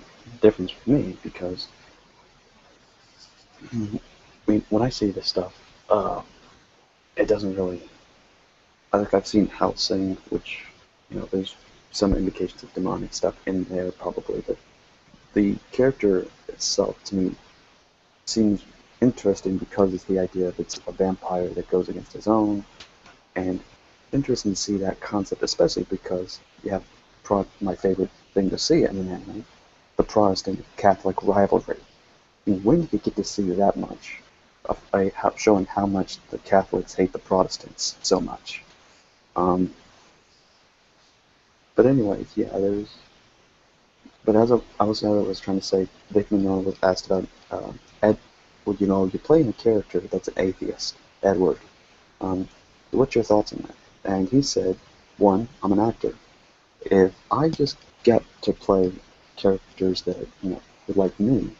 difference for me because, when I see this stuff, it doesn't really. I've seen Hellsing, which there's some indications of demonic stuff in there probably, but the character itself to me seems interesting because it's the idea that it's a vampire that goes against his own, and interesting to see that concept, especially because you have my favorite thing to see in an anime, the Protestant Catholic rivalry. When do you get to see that much of showing how much the Catholics hate the Protestants so much? But anyways, yeah, But as I was trying to say, Vic Mignogna was asked about Ed. Well, you're playing a character that's an atheist, Edward. Um, what's your thoughts on that? And he said, one, I'm an actor. If I just get to play characters that would like me,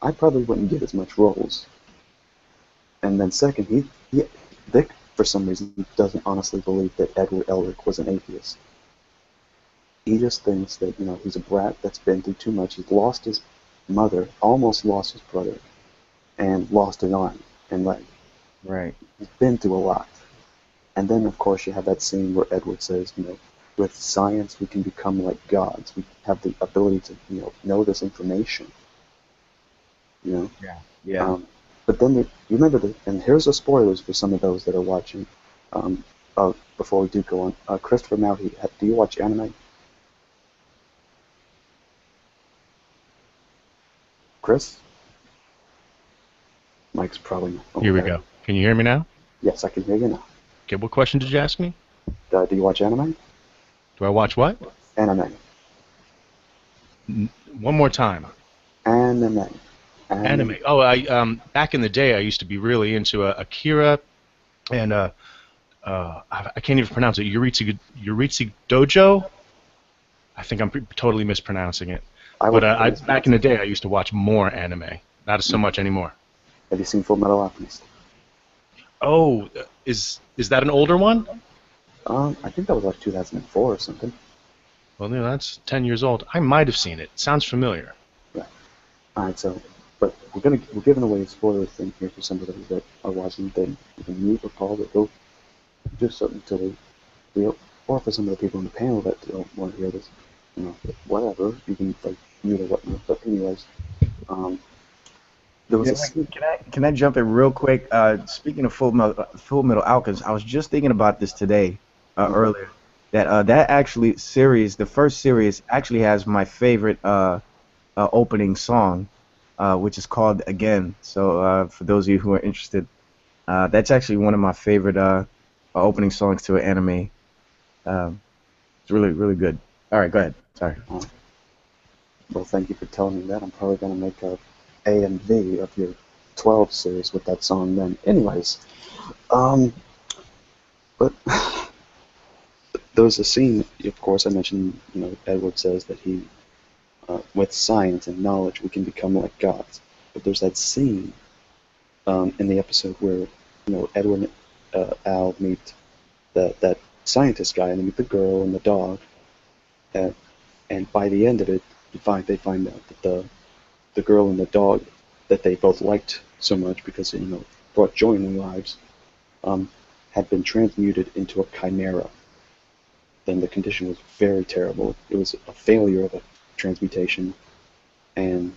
I probably wouldn't get as much roles. And then second, Vic, for some reason, doesn't honestly believe that Edward Elric was an atheist. He just thinks that, he's a brat that's been through too much. He's lost his mother, almost lost his brother, and lost an arm and leg. Right. He's been through a lot. And then, of course, you have that scene where Edward says, with science we can become like gods. We have the ability to, know this information. Yeah. Yeah. But then you remember and here's the spoilers for some of those that are watching. Before we do go on, Christopher Mouty, do you watch anime? Chris? Mike's probably not. Here we go. Can you hear me now? Yes, I can hear you now. Okay, what question did you ask me? Do you watch anime? Do I watch what? Anime. One more time. Anime. Anime. Oh, I back in the day, I used to be really into Akira, and I can't even pronounce it. Yuritsu Dojo. I think I'm totally mispronouncing it. Back in the day, I used to watch more anime. Not so much anymore. Have you seen Full Metal Alchemist? Oh, is that an older one? I think that was like 2004 or something. Well, that's 10 years old. I might have seen it. Sounds familiar. Yeah. All right. So, but we're giving away a spoiler thing here for some of those that are watching. Then you can mute or call or go do something till or for some of the people on the panel that don't want to hear this, whatever. You can mute or whatnot. But anyways, there was Can I jump in real quick? Speaking of Full Metal Alchemist, I was just thinking about this today, earlier. That actually series, the first series, actually has my favorite opening song, which is called Again. So for those of you who are interested, that's actually one of my favorite opening songs to an anime. It's really, really good. All right, go ahead. Sorry. Well, thank you for telling me that. I'm probably going to make a and V of your 12 series with that song then. Anyways, but there was a scene, of course, I mentioned, Edward says that he, with science and knowledge, we can become like gods. But there's that scene in the episode where, Edward and Al meet that scientist guy, and they meet the girl and the dog, and by the end of it, they find out that the girl and the dog that they both liked so much because it, brought joy in their lives, had been transmuted into a chimera. Then the condition was very terrible. It was a failure of a transmutation, and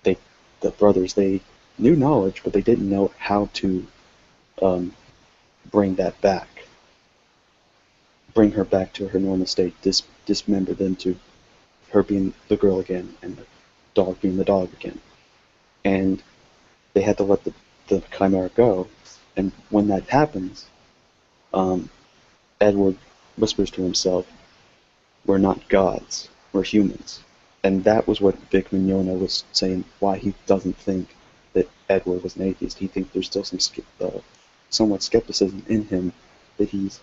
the brothers, they knew knowledge, but they didn't know how to bring that back. Bring her back to her normal state, dismember them to her being the girl again, and the dog being the dog again. And they had to let the chimera go. And when that happens, Edward whispers to himself, we're not gods, we're humans. And that was what Vic Mignogna was saying, why he doesn't think that Edward was an atheist. He thinks there's still some somewhat skepticism in him, that he's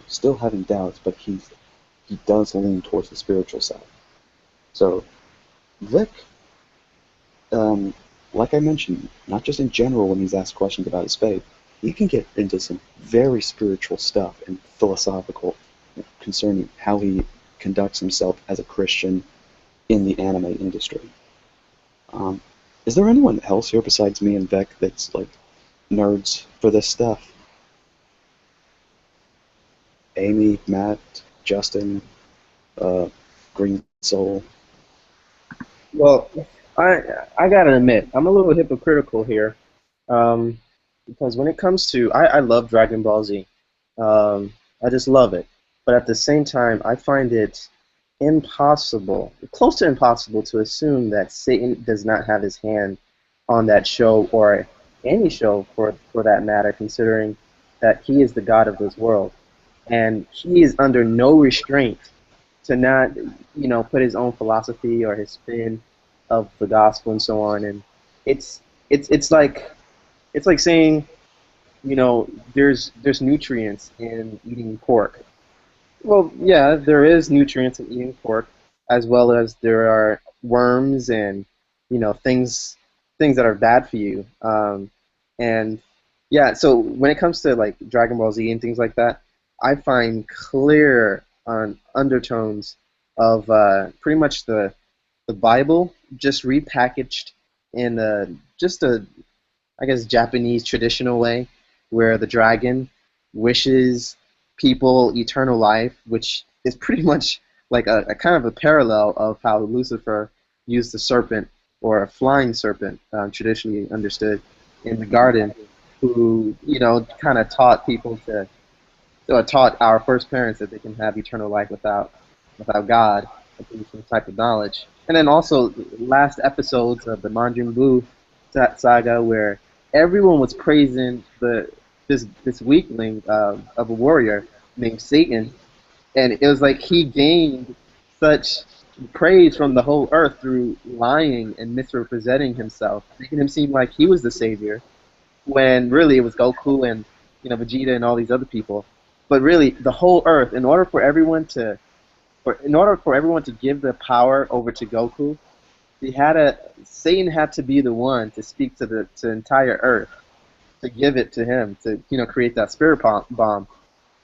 still having doubts, but he does lean towards the spiritual side. So Vic, like I mentioned, not just in general when he's asked questions about his faith, he can get into some very spiritual stuff and philosophical concerning how he conducts himself as a Christian in the anime industry. Is there anyone else here besides me and Vic that's like nerds for this stuff? Amy, Matt, Justin, Green Soul. Well, I gotta admit, I'm a little hypocritical here, because when it comes to, I love Dragon Ball Z. I just love it. But at the same time, I find it impossible, close to impossible, to assume that Satan does not have his hand on that show, or any show for that matter, considering that he is the god of this world. And he is under no restraint to not, put his own philosophy or his spin of the gospel and so on. And it's it's like saying, there's nutrients in eating pork. Well, yeah, there is nutrients in eating pork, as well as there are worms and things that are bad for you. And yeah, so when it comes to like Dragon Ball Z and things like that, I find clear undertones of pretty much the Bible just repackaged in just a, I guess, Japanese traditional way, where the dragon wishes people eternal life, which is pretty much like a kind of a parallel of how Lucifer used the serpent, or a flying serpent, traditionally understood, in the garden, who kind of taught people taught our first parents that they can have eternal life without God, through some type of knowledge. And then also last episodes of the Manjin Buu saga, where everyone was praising this weakling of a warrior named Satan, and it was like he gained such praise from the whole earth through lying and misrepresenting himself, making him seem like he was the savior, when really it was Goku and Vegeta and all these other people. But really, the whole earth, in order for everyone to give the power over to Goku, Satan had to be the one to speak to the entire earth, to give it to him, to create that spirit bomb.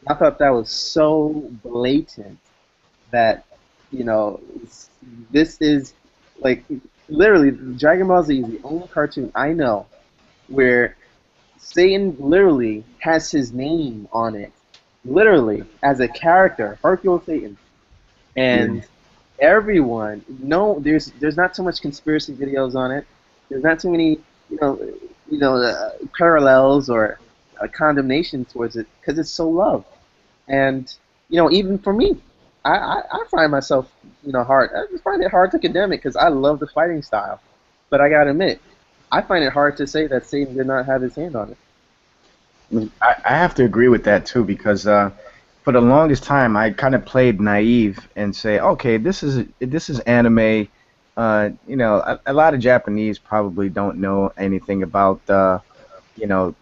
I thought that was so blatant that this is like literally Dragon Ball Z is the only cartoon I know where Satan literally has his name on it, literally as a character, Hercule Satan. And everyone, no, there's not too much conspiracy videos on it. There's not too many parallels or condemnation towards it, because it's so loved. And even for me, I find myself hard. I just find it hard to condemn it, because I love the fighting style. But I gotta admit, I find it hard to say that Satan did not have his hand on it. I have to agree with that too, because for the longest time I kind of played naive and say, okay, this is anime. A lot of Japanese probably don't know anything about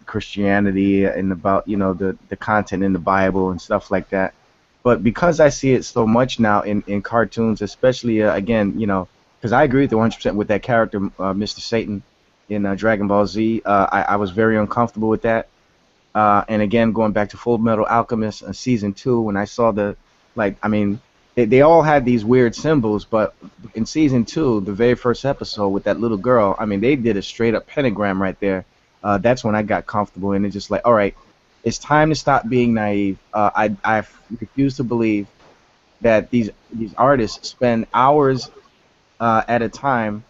Christianity and about the content in the Bible and stuff like that. But because I see it so much now in cartoons, especially again, because I agree with you 100% with that character, Mr. Satan, in Dragon Ball Z. I was very uncomfortable with that. And again, going back to Full Metal Alchemist season 2, when I saw they all had these weird symbols, but in season 2, the very first episode with that little girl, they did a straight up pentagram right there. That's when I got comfortable, and it's just like, all right, it's time to stop being naive. I refuse to believe that these artists spend hours at a time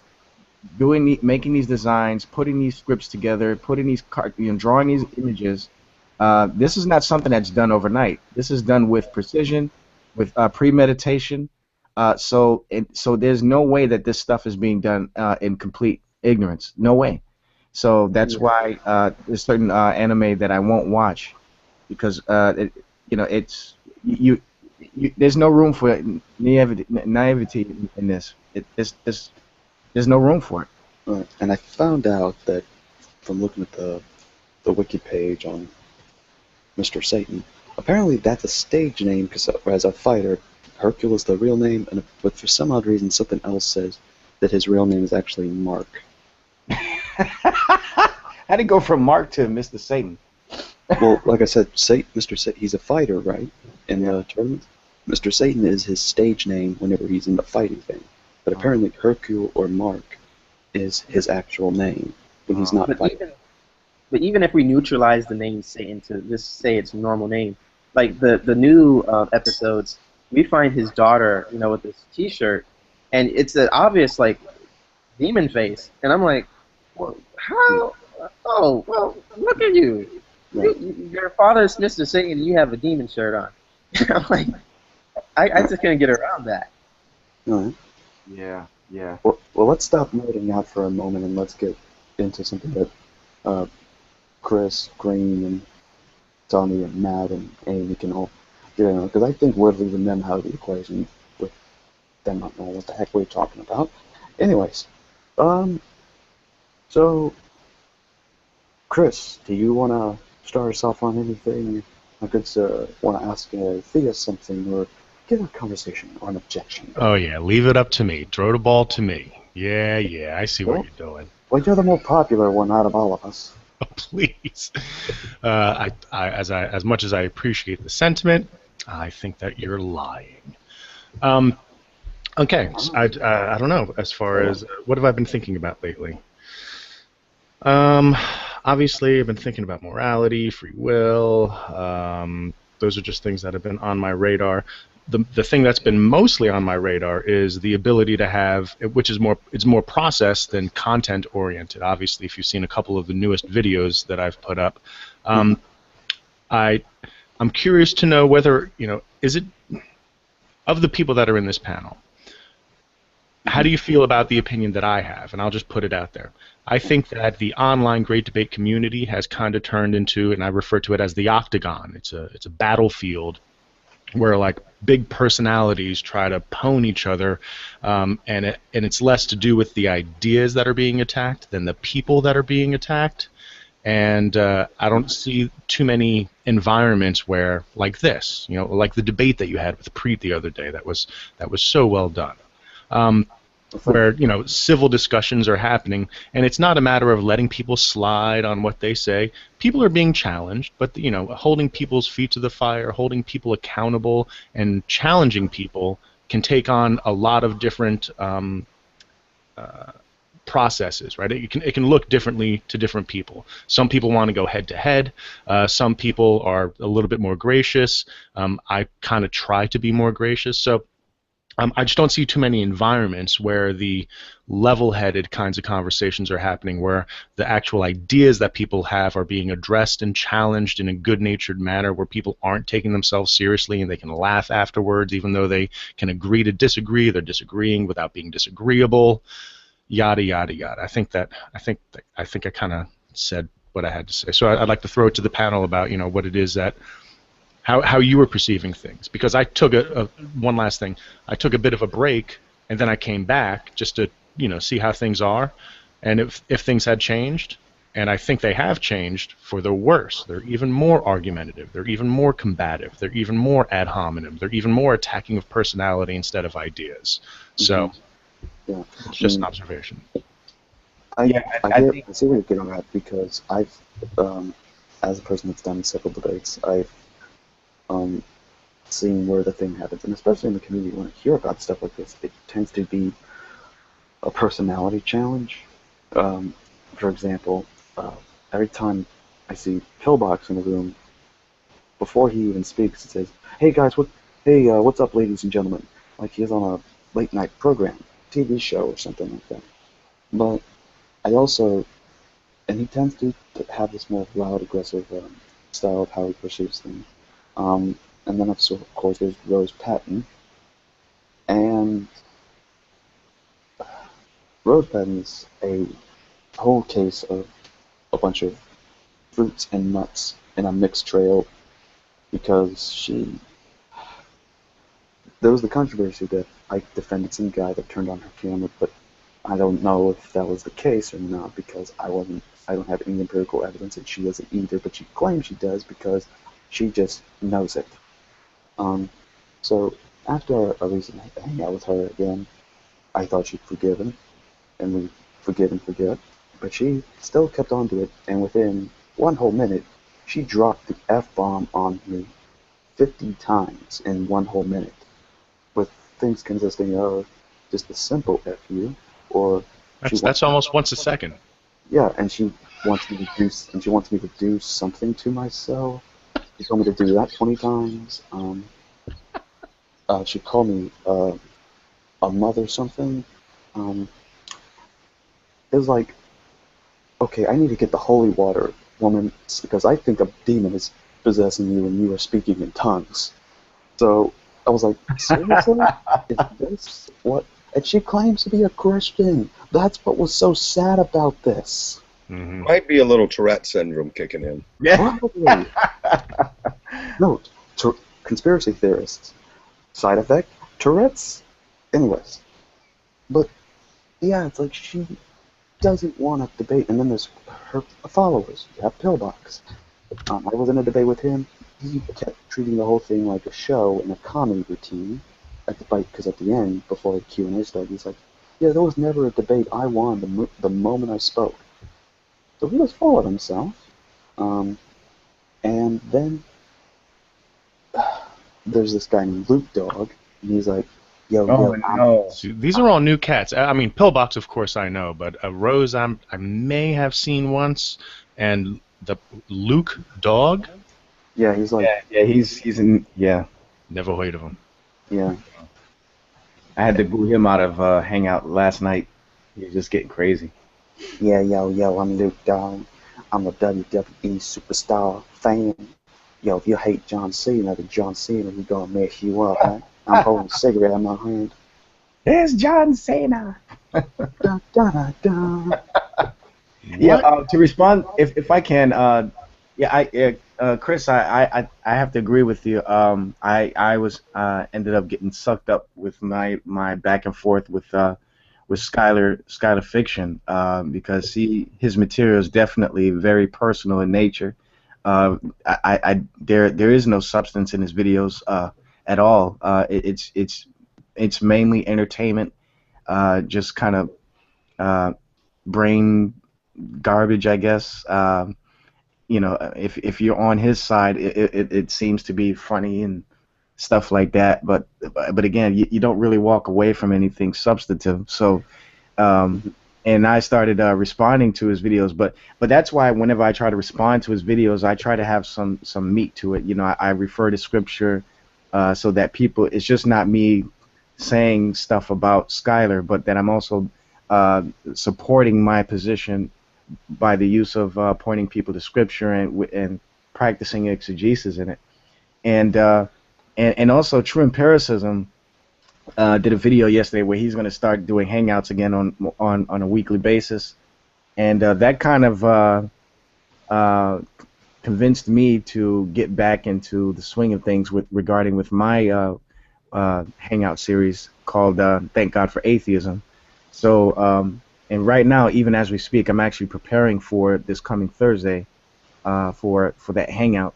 making these designs, putting these scripts together, putting these drawing these images. This is not something that's done overnight. This is done with precision, with premeditation. So there's no way that this stuff is being done in complete ignorance. No way. So that's why there's certain anime that I won't watch, because there's no room for naivety in this. There's no room for it. Right. And I found out that from looking at the wiki page on Mr. Satan, apparently that's a stage name, because as a fighter, Hercule is the real name, but for some odd reason something else says that his real name is actually Mark. How'd it go from Mark to Mr. Satan? Well, like I said, Mr. Satan, he's a fighter, right? In the tournament. Mr. Satan is his stage name whenever he's in the fighting thing. But apparently Hercule or Mark is his actual name when he's not fighting. But even if we neutralize the name Satan to just say its normal name, like the new episodes, we find his daughter, with this T-shirt, and it's an obvious like demon face, and I'm like, well, how? Oh, well, look at you. Your father's Mr. Satan, and you have a demon shirt on. I'm like, I just couldn't get around that. All right. Yeah. Well, let's stop nerding out for a moment and let's get into something that Chris, Green, and Tommy, and Matt, and Amy can all get in on, because I think we're leaving them out of the equation them not knowing what the heck we're talking about. Anyways, so Chris, do you want to start us off on anything? My good sir, want to ask Thea something or give a conversation or an objection? Oh yeah, leave it up to me. Throw the ball to me. Yeah, I see what you're doing. Well, you're the more popular one out of all of us. Oh, please. As much as I appreciate the sentiment, I think that you're lying. Okay, so I don't know. As far as what have I been thinking about lately? Obviously, I've been thinking about morality, free will. Those are just things that have been on my radar. The thing that's been mostly on my radar is the ability to have, which is more process than content oriented. Obviously, if you've seen a couple of the newest videos that I've put up, I'm curious to know whether, is it, of the people that are in this panel, how do you feel about the opinion that I have? And I'll just put it out there. I think that the online Great Debate community has kind of turned into, and I refer to it as the octagon. It's a battlefield where like big personalities try to pwn each other, and it's less to do with the ideas that are being attacked than the people that are being attacked. And I don't see too many environments where, like this, like the debate that you had with Preet the other day, that was so well done. Where civil discussions are happening, and it's not a matter of letting people slide on what they say. People are being challenged, but holding people's feet to the fire, holding people accountable, and challenging people can take on a lot of different processes, right? It can look differently to different people. Some people want to go head to head. Some people are a little bit more gracious. I kind of try to be more gracious. So I just don't see too many environments where the level-headed kinds of conversations are happening, where the actual ideas that people have are being addressed and challenged in a good-natured manner, where people aren't taking themselves seriously and they can laugh afterwards, even though they can agree to disagree. They're disagreeing without being disagreeable. Yada yada yada. I think I kind of said what I had to say. So I'd like to throw it to the panel about what it is that. How you were perceiving things, because I took one last thing. I took a bit of a break, and then I came back just to see how things are, and if things had changed, and I think they have changed for the worse. They're even more argumentative. They're even more combative. They're even more ad hominem. They're even more attacking of personality instead of ideas. So, it's just an observation. I see where you're getting at, because I've, as a person that's done several debates, I've seeing where the thing happens, and especially in the community, when I hear about stuff like this, it tends to be a personality challenge. For example, every time I see Pillbox in a room, before he even speaks, he says, "Hey guys, what's up, ladies and gentlemen?" Like he's on a late night program, TV show, or something like that. But I also, and he tends to have this more loud, aggressive style of how he perceives things. And then, of course, there's Rose Patton. And Rose Patton is a whole case of a bunch of fruits and nuts in a mixed trail, because there was the controversy that I defended some guy that turned on her camera, but I don't know if that was the case or not, because I don't have any empirical evidence, and she doesn't either, but she claims she does because she just knows it. So after a recent hangout with her again, I thought she'd forgiven, and we forgive and forget, but she still kept on to it, and within one whole minute, she dropped the F-bomb on me 50 times in one whole minute, with things consisting of just a simple F-U, or... That's almost once a second. Yeah, and she wants me to do something to myself. She told me to do that 20 times. She called me a mother something. It was like, okay, I need to get the holy water, woman, because I think a demon is possessing you and you are speaking in tongues. So I was like, seriously? Is this what? And she claims to be a Christian. That's what was so sad about this. Mm-hmm. Might be a little Tourette syndrome kicking in. Yeah. Probably. No, conspiracy theorists. Side effect, Tourette's. Anyways, but yeah, it's like she doesn't want to debate, and then there's her followers. You have Pillbox. I was in a debate with him. He kept treating the whole thing like a show and a comedy routine. Because at the end, before the Q&A started, he's like, "Yeah, there was never a debate. I won the moment I spoke." So he was full of himself. And then there's this guy named Luke Dog, and he's like, "Yo, Oh yo, no. See, these are all new cats. I mean, Pillbox, of course, I know, but Rose, I may have seen once, and the Luke Dog, yeah, he's like, Yeah, he's in. Yeah, never heard of him. yeah, I had to boot him out of Hangout last night. He was just getting crazy. yeah, yo, I'm Luke Dog. I'm a WWE superstar fan. Yo, if you hate John Cena, then John Cena, he gonna mess you up, man. I'm holding a cigarette in my hand. There's John Cena. Dun, dun, dun, dun. Yeah, to respond, if I can, Chris, I have to agree with you. I was ended up getting sucked up with my back and forth with Skylar Fiction, because his material is definitely very personal in nature. There is no substance in his videos at all. It's mainly entertainment, just kind of brain garbage, I guess. If you're on his side, it seems to be funny and stuff like that. But again, you don't really walk away from anything substantive. So, and I started responding to his videos, but that's why whenever I try to respond to his videos, I try to have some meat to it. I refer to scripture, so that people, it's just not me saying stuff about Skylar, but that I'm also supporting my position by the use of pointing people to scripture and practicing exegesis in it, and also True Empiricism did a video yesterday where he's going to start doing hangouts again on a weekly basis, and that kind of convinced me to get back into the swing of things regarding my hangout series called Thank God for Atheism. So and right now, even as we speak, I'm actually preparing for this coming Thursday for that hangout,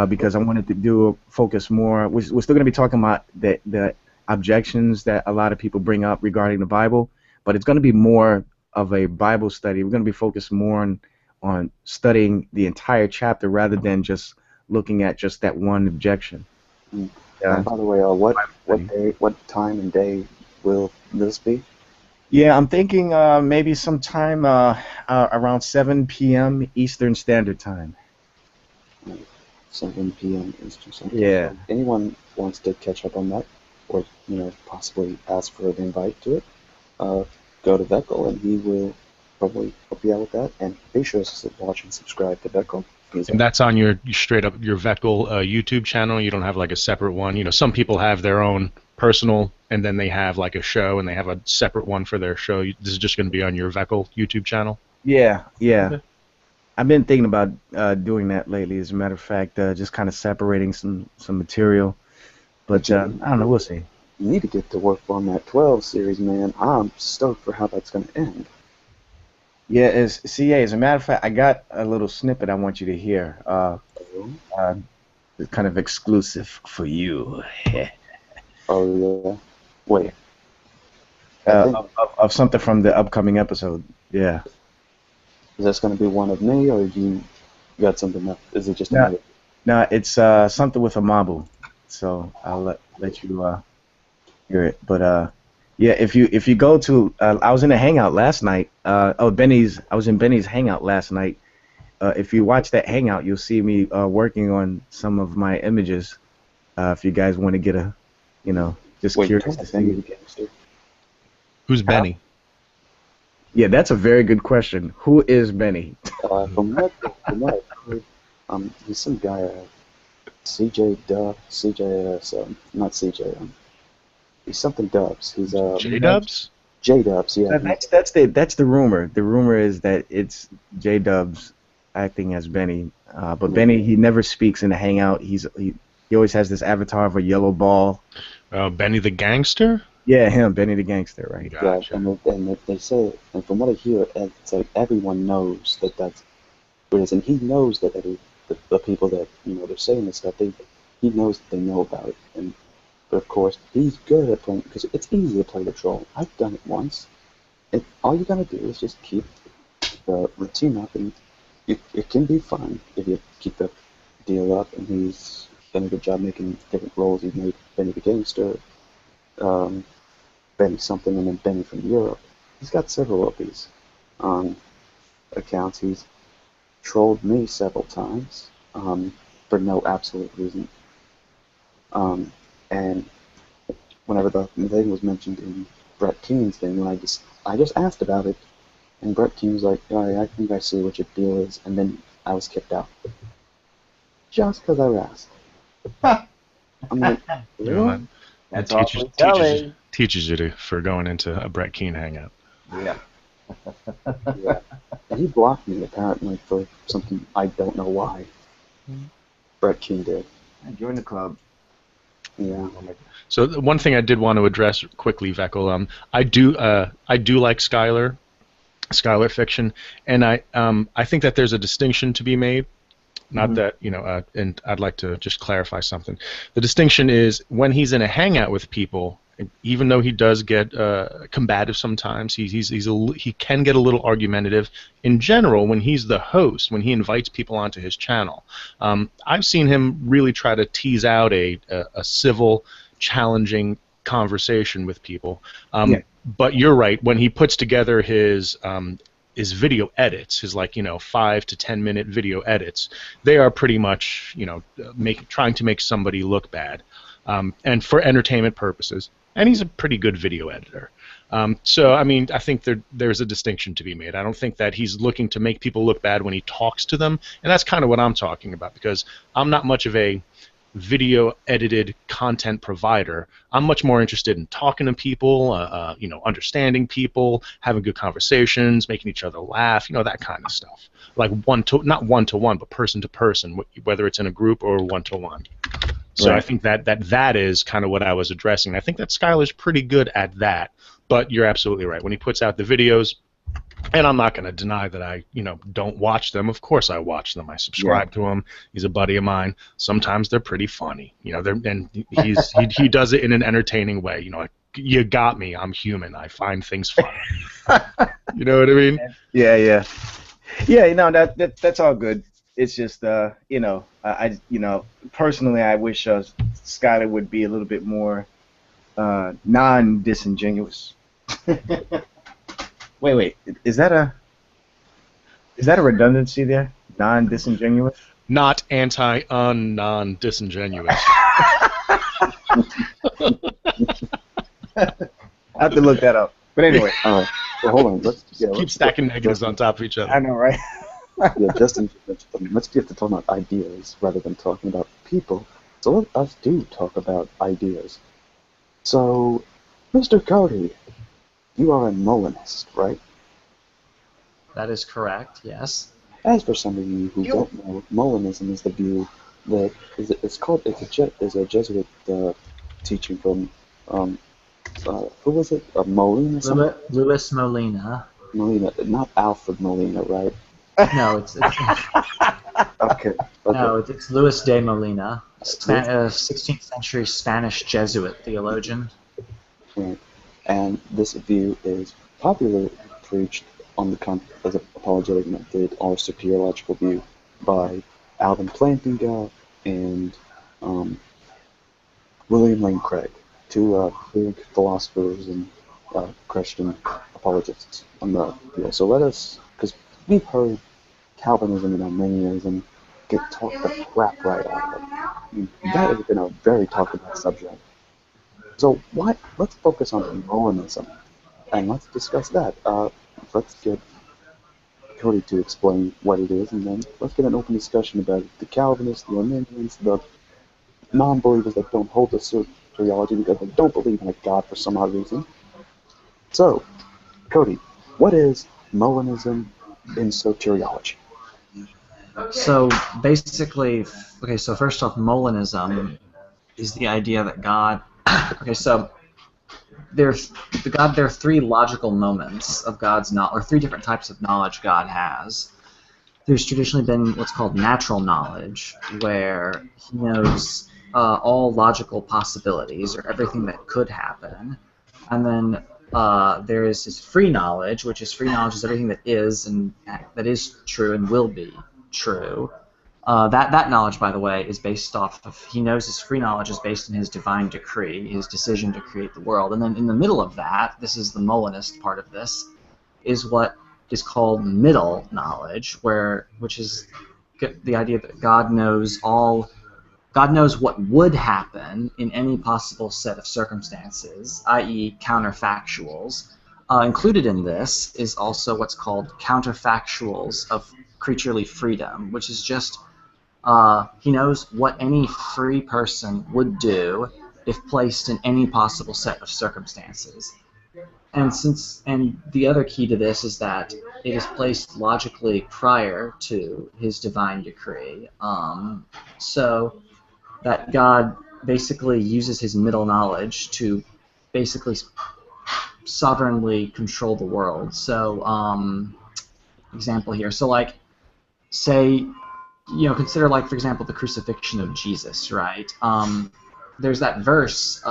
because I wanted to focus more. We're still going to be talking about the objections that a lot of people bring up regarding the Bible, but it's going to be more of a Bible study. We're going to be focused more on studying the entire chapter rather than just looking at just that one objection. And by the way, what time and day will this be? Yeah, I'm thinking maybe sometime around 7 p.m. Eastern Standard Time. 7 p.m. Eastern Standard. Yeah. If anyone wants to catch up on that, or possibly ask for an invite to it, go to Veckel and he will probably help you out with that. And be sure to watch and subscribe to Veckel. And that's on your straight up your Veckel YouTube channel. You don't have like a separate one. Some people have their own personal, and then they have like a show, and they have a separate one for their show. This is just going to be on your Veckel YouTube channel. Yeah. Okay. I've been thinking about doing that lately. As a matter of fact, just kind of separating some material. But I don't know. We'll see. You need to get to work on that 12 series, man. I'm stoked for how that's going to end. Yeah, as a matter of fact, I got a little snippet I want you to hear. It's kind of exclusive for you. Oh, yeah. Wait. Of something from the upcoming episode. Yeah. Is this going to be one of me, or you got something else? Is it just another? No, it's something with a Mabu. So I'll let you hear it. But yeah, if you go to, I was in a hangout last night. I was in Benny's hangout last night. If you watch that hangout, you'll see me working on some of my images. If you guys want to get a, just curious to see. Who's Benny? Yeah, that's a very good question. Who is Benny? From what I've heard, he's some guy, CJ not CJ. He's something Dubs. He's J-Dubs? J-Dubs, yeah. That's the rumor. The rumor is that it's J-Dubs acting as Benny. But Benny, he never speaks in the hangout. He always has this avatar of a yellow ball. Benny the Gangster? Yeah, him, Benny the Gangster, right? Gotcha. Yeah, and they say, and from what I hear, it's like everyone knows that that's what it is, and he knows that the people that they're saying this stuff, he knows that they know about it, and but of course he's good at playing because it's easy to play the troll. I've done it once. All you gotta do is just keep the routine up, and it can be fun if you keep the deal up. And he's done a good job making different roles. He's made Benny the Gangster, Benny something, and then Benny from Europe. He's got several of these accounts. He's trolled me several times for no absolute reason. And whenever the thing was mentioned in Brett Keene's thing, when I just asked about it, and Brett Keene was like, "Oh, I think I see what your deal is," and then I was kicked out just because I asked. I'm like, You know, really? that That's teaches you for going into a Brett Keane hangout. Yeah. Yeah. And he blocked me apparently for something I don't know why. Brett Keene did. Join the club. Yeah. So the one thing I did want to address quickly, Veckel, I do like Skylar fiction, and I think that there's a distinction to be made. Not that, and I'd like to just clarify something. The distinction is when he's in a hangout with people, even though he does get combative sometimes, he can get a little argumentative. In general, when he's the host, when he invites people onto his channel, I've seen him really try to tease out a civil, challenging conversation with people. But you're right, when he puts together his video edits, his 5 to 10 minute video edits, they are pretty much trying to make somebody look bad, and for entertainment purposes. And he's a pretty good video editor. So I mean, I think there's a distinction to be made. I don't think that he's looking to make people look bad when he talks to them, and that's kind of what I'm talking about, because I'm not much of a video edited content provider. I'm much more interested in talking to people, understanding people, having good conversations, making each other laugh, that kind of stuff. Like not one to one, but person to person, whether it's in a group or one to one. So Right. I think that is kind of what I was addressing. I think that Skylar's pretty good at that. But you're absolutely right. When he puts out the videos, and I'm not going to deny that I, don't watch them. Of course I watch them. I subscribe to him. He's a buddy of mine. Sometimes they're pretty funny. And he does it in an entertaining way. Like, you got me. I'm human. I find things funny. You know what I mean? Yeah. That's all good. It's just I personally I wish Skylar would be a little bit more non-disingenuous. Wait. Is that a redundancy there? Non-disingenuous? Not non-disingenuous. I have to look that up. But anyway. Well, hold on. Let's Keep stacking negatives on top of each other. I know, right? Yeah, Justin, let's get to talking about ideas rather than talking about people. So let us do talk about ideas. So, Mr. Cody, you are a Molinist, right? That is correct, yes. As for some of you who don't know, Molinism is the view that is a Jesuit teaching from who was it? Molina? Louis Molina. Molina, not Alfred Molina, right? No, it's Okay. no, it's Luis de Molina, 16th century Spanish Jesuit theologian. Right. And this view is popularly preached on the as an apologetic method or soteriological view by Alvin Plantinga and William Lane Craig, two big philosophers and Christian apologists on the deal. So let us, because we've heard Calvinism and Arminianism get talked the crap right out of it. That has been a very talked about subject. So let's focus on Molinism, and let's discuss that. Let's get Cody to explain what it is, and then let's get an open discussion about it. The Calvinists, the Arminians, the non-believers that don't hold the soteriology because they don't believe in a God for some odd reason. So, Cody, what is Molinism in soteriology? So basically, okay, so first off, Molinism is the idea that God, okay, so there are three logical moments of God's knowledge, or three different types of knowledge God has. There's traditionally been what's called natural knowledge, where he knows all logical possibilities, or everything that could happen. And then there is his free knowledge, which is free knowledge is everything that is and that is true and will be true. That knowledge, by the way, is based off of, he knows his free knowledge is based in his divine decree, his decision to create the world. And then in the middle of that, this is the Molinist part of this, is what is called middle knowledge, which is the idea that God knows what would happen in any possible set of circumstances, i.e. counterfactuals. Included in this is also what's called counterfactuals of creaturely freedom, which is just he knows what any free person would do if placed in any possible set of circumstances. And the other key to this is that it is placed logically prior to his divine decree. So that God basically uses his middle knowledge to basically sovereignly control the world. So, example here. So, like, say, consider, like, for example, the crucifixion of Jesus, right? There's that verse,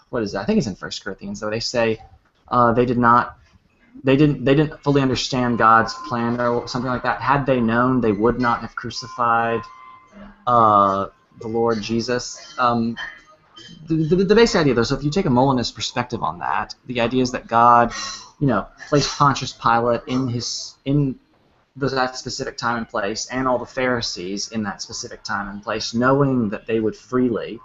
what is it? I think it's in 1 Corinthians, where they say they didn't fully understand God's plan or something like that. Had they known, they would not have crucified the Lord Jesus. The basic idea, though, so if you take a Molinist perspective on that, the idea is that God, placed Pontius Pilate in that specific time and place, and all the Pharisees in that specific time and place, knowing that they would freely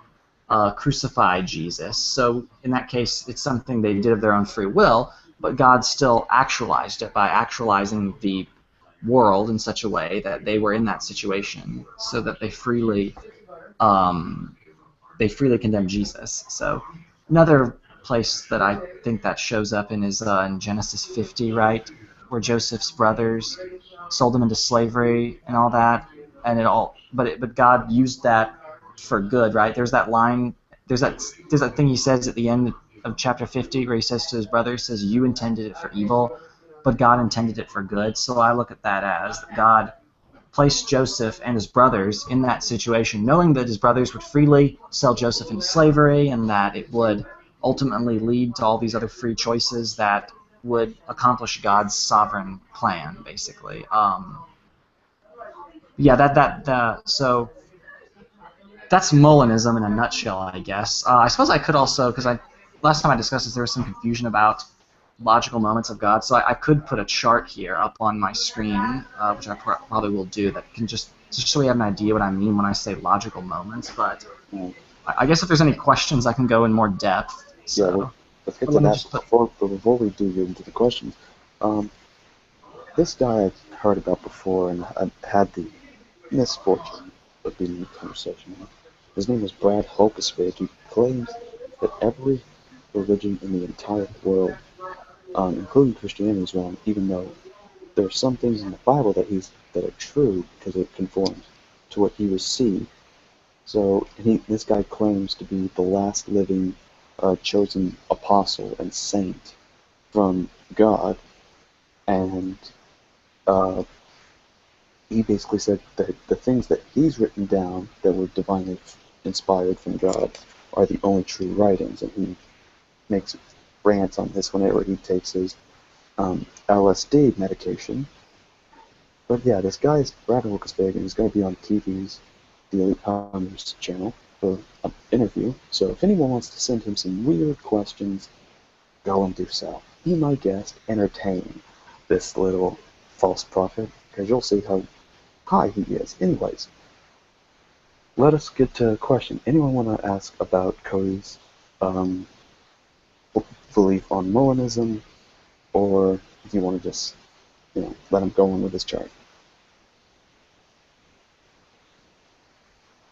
crucify Jesus. So in that case, it's something they did of their own free will, but God still actualized it by actualizing the world in such a way that they were in that situation, so that they freely condemn Jesus. So another place that I think that shows up in is in Genesis 50, right, where Joseph's brothers sold him into slavery and all that, but God used that for good, right? There's that line, there's that thing he says at the end of chapter 50 where he says to his brothers, says, "You intended it for evil, but God intended it for good." So I look at that as God placed Joseph and his brothers in that situation, knowing that his brothers would freely sell Joseph into slavery and that it would ultimately lead to all these other free choices that would accomplish God's sovereign plan, basically. So that's Molinism in a nutshell, I guess. I suppose I could also, because last time I discussed this, there was some confusion about logical moments of God, so I could put a chart here up on my screen, which I probably will do, that can just so we have an idea what I mean when I say logical moments, but I guess if there's any questions, I can go in more depth. So. Yeah, well, let's get to that. Before we do get into the questions, this guy I've heard about before, and I had the misfortune of being in a conversation with. His name is Brad Hokesford. He claims that every religion in the entire world, including Christianity, is wrong, even though there are some things in the Bible that are true because it conforms to what he received. So this guy claims to be the last living chosen apostle and saint from God, and he basically said that the things that he's written down that were divinely inspired from God are the only true writings, and he makes rants on this whenever he takes his LSD medication. But yeah, this guy is Brad Wilkesberg, and he's going to be on TV's The Elite Hunters channel for an interview. So if anyone wants to send him some weird questions, go and do so. Be my guest, entertain this little false prophet, because you'll see how high he is. Anyways, let us get to a question. Anyone want to ask about Cody's belief on Molinism, or if you want to just, let him go on with his chart?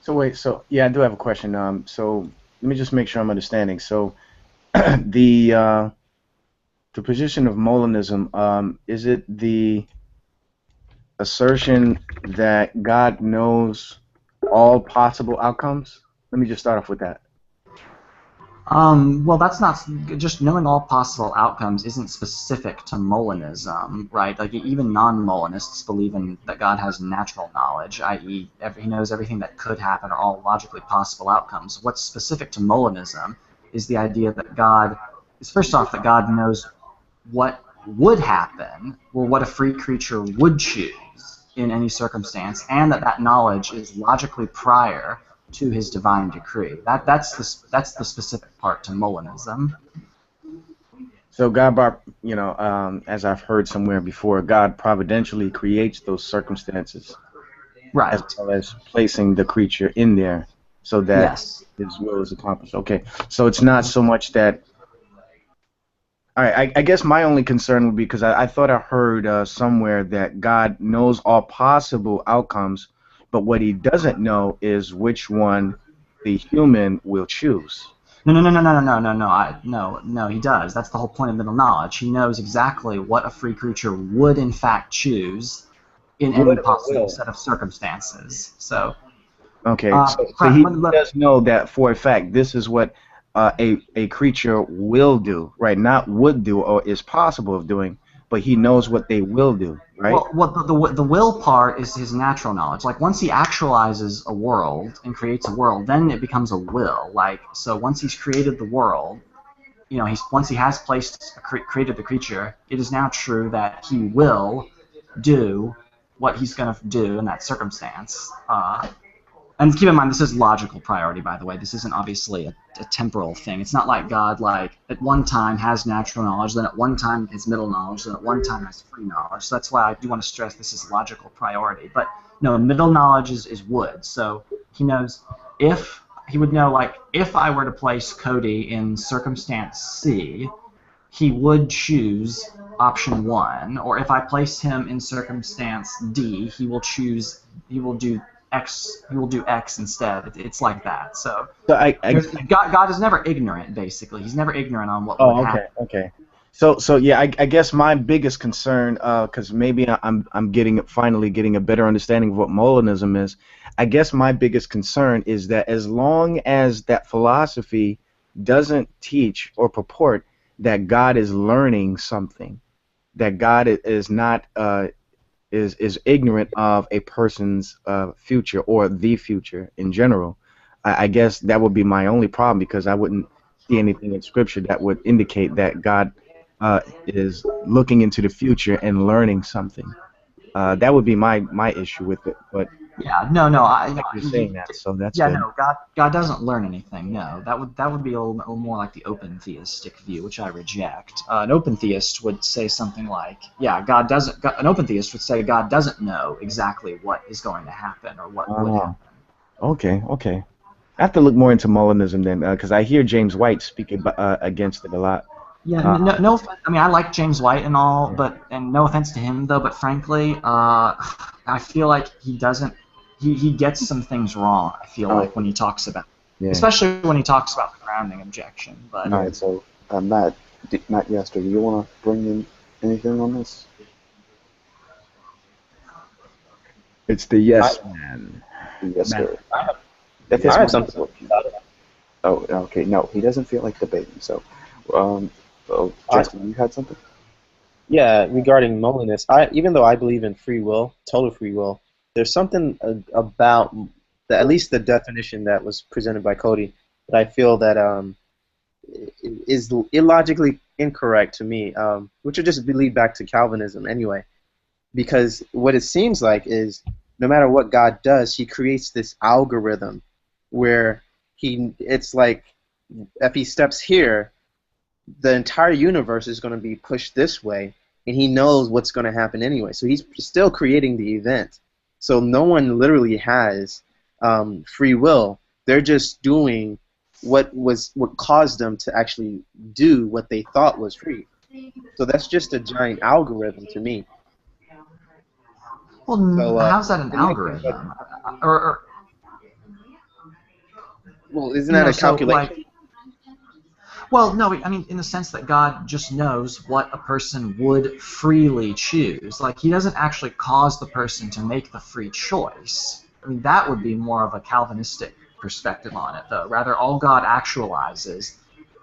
So wait, I do have a question. So let me just make sure I'm understanding. So the position of Molinism, is it the assertion that God knows all possible outcomes? Let me just start off with that. Well, that's not just knowing all possible outcomes isn't specific to Molinism, right? Like even non-Molinists believe in that God has natural knowledge, i.e., he knows everything that could happen or all logically possible outcomes. What's specific to Molinism is the idea that God is first off that God knows what would happen, or what a free creature would choose in any circumstance, and that knowledge is logically prior to his divine decree. That's the specific part to Molinism. So God, as I've heard somewhere before, God providentially creates those circumstances, Right. as well as placing the creature in there so that Yes. his will is accomplished. Okay, so it's not so much that. All right, I guess my only concern would be because I thought I heard somewhere that God knows all possible outcomes, but what he doesn't know is which one the human will choose. No, he does. That's the whole point of middle knowledge. He knows exactly what a free creature would in fact choose in any possible set of circumstances. So, okay, so he does know that for a fact this is what a creature will do, right? Not would do or is possible of doing, but he knows what they will do, right? Well, the will part is his natural knowledge. Like once he actualizes a world and creates a world, then it becomes a will. Like so, once he's created the world, once he has created the creature, it is now true that he will do what he's going to do in that circumstance. And keep in mind, this is logical priority, by the way. This isn't obviously a temporal thing. It's not like God, like, at one time has natural knowledge, then at one time has middle knowledge, then at one time has free knowledge. So that's why I do want to stress this is logical priority. But, no, middle knowledge is would. So he knows he would know, like, if I were to place Cody in circumstance C, he would choose option 1. Or if I place him in circumstance D, he will do X instead. It's like that. So God is never ignorant. Basically, he's never ignorant on what would happen. Okay. So yeah, I guess my biggest concern, because maybe I'm finally getting a better understanding of what Molinism is. I guess my biggest concern is that as long as that philosophy doesn't teach or purport that God is learning something, that God is not is ignorant of a person's future or the future in general, I guess that would be my only problem, because I wouldn't see anything in Scripture that would indicate that God is looking into the future and learning something. That would be my issue with it. But yeah, you're saying that, so that's good. No, God doesn't learn anything. No, that would be a little more like the open theistic view, which I reject. An open theist would say something like, an open theist would say God doesn't know exactly what is going to happen or what would happen. Okay. I have to look more into Molinism then, because I hear James White speak against it a lot. Yeah, no. I mean, I like James White and all, and no offense to him though, but frankly, I feel like he doesn't. He gets some things wrong. I feel like when he talks about, especially when he talks about the grounding objection. But all right, so Matt Yester, do you want to bring in anything on this? It's the yes man. Yes, sir. I have something. Oh, okay. No, he doesn't feel like debating. So, Justin, you had something? Yeah, regarding Molinism, even though I believe in free will, total free will, there's something about at least the definition that was presented by Cody that I feel that is illogically incorrect to me, which would just lead back to Calvinism anyway. Because what it seems like is no matter what God does, he creates this algorithm where it's like if he steps here, the entire universe is going to be pushed this way, and he knows what's going to happen anyway. So he's still creating the event. So no one literally has free will. They're just doing what caused them to actually do what they thought was free. So that's just a giant algorithm to me. Well, how's that an algorithm? Well, isn't that a calculation? Well, no, I mean in the sense that God just knows what a person would freely choose. Like, he doesn't actually cause the person to make the free choice. I mean, that would be more of a Calvinistic perspective on it, though. Rather, all God actualizes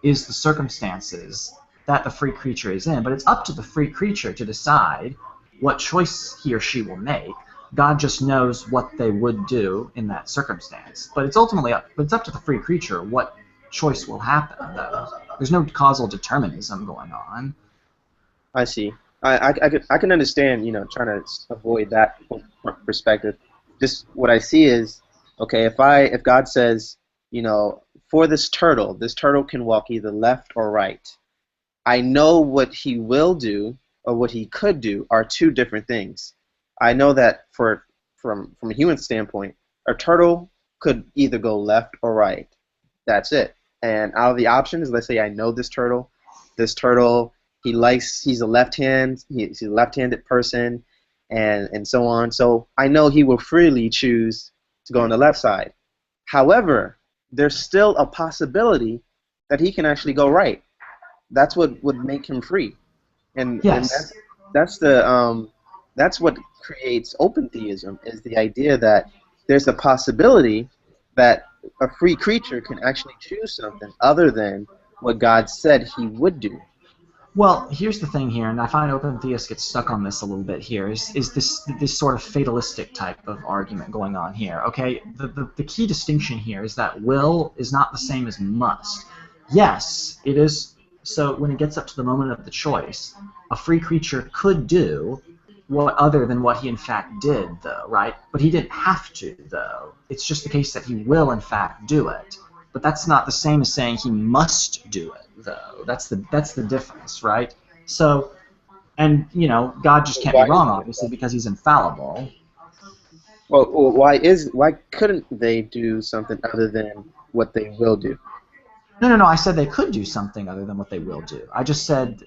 is the circumstances that the free creature is in, but it's up to the free creature to decide what choice he or she will make. God just knows what they would do in that circumstance, but it's ultimately up. But it's up to the free creature what choice will happen. Though there's no causal determinism going on. I see. I can understand, trying to avoid that perspective. Just what I see is, okay, if God says, for this turtle can walk either left or right. I know what he will do or what he could do are two different things. I know that from a human standpoint, a turtle could either go left or right. That's it. And out of the options, let's say I know this turtle, he's a left-handed person, and so on. So I know he will freely choose to go on the left side. However, there's still a possibility that he can actually go right. That's what would make him free, and Yes. that's what creates open theism, is the idea that there's a possibility that a free creature can actually choose something other than what God said he would do. Well, here's the thing here, and I find open theists get stuck on this a little bit here, is this sort of fatalistic type of argument going on here, okay? The key distinction here is that will is not the same as must. Yes, it is. So when it gets up to the moment of the choice, a free creature could do what other than what he in fact did, though, right? But he didn't have to, though. It's just the case that he will in fact do it. But that's not the same as saying he must do it, though. That's the difference, right? So, and God just can't be wrong, obviously, because he's infallible. Well, why couldn't they do something other than what they will do? No. I said they could do something other than what they will do. I just said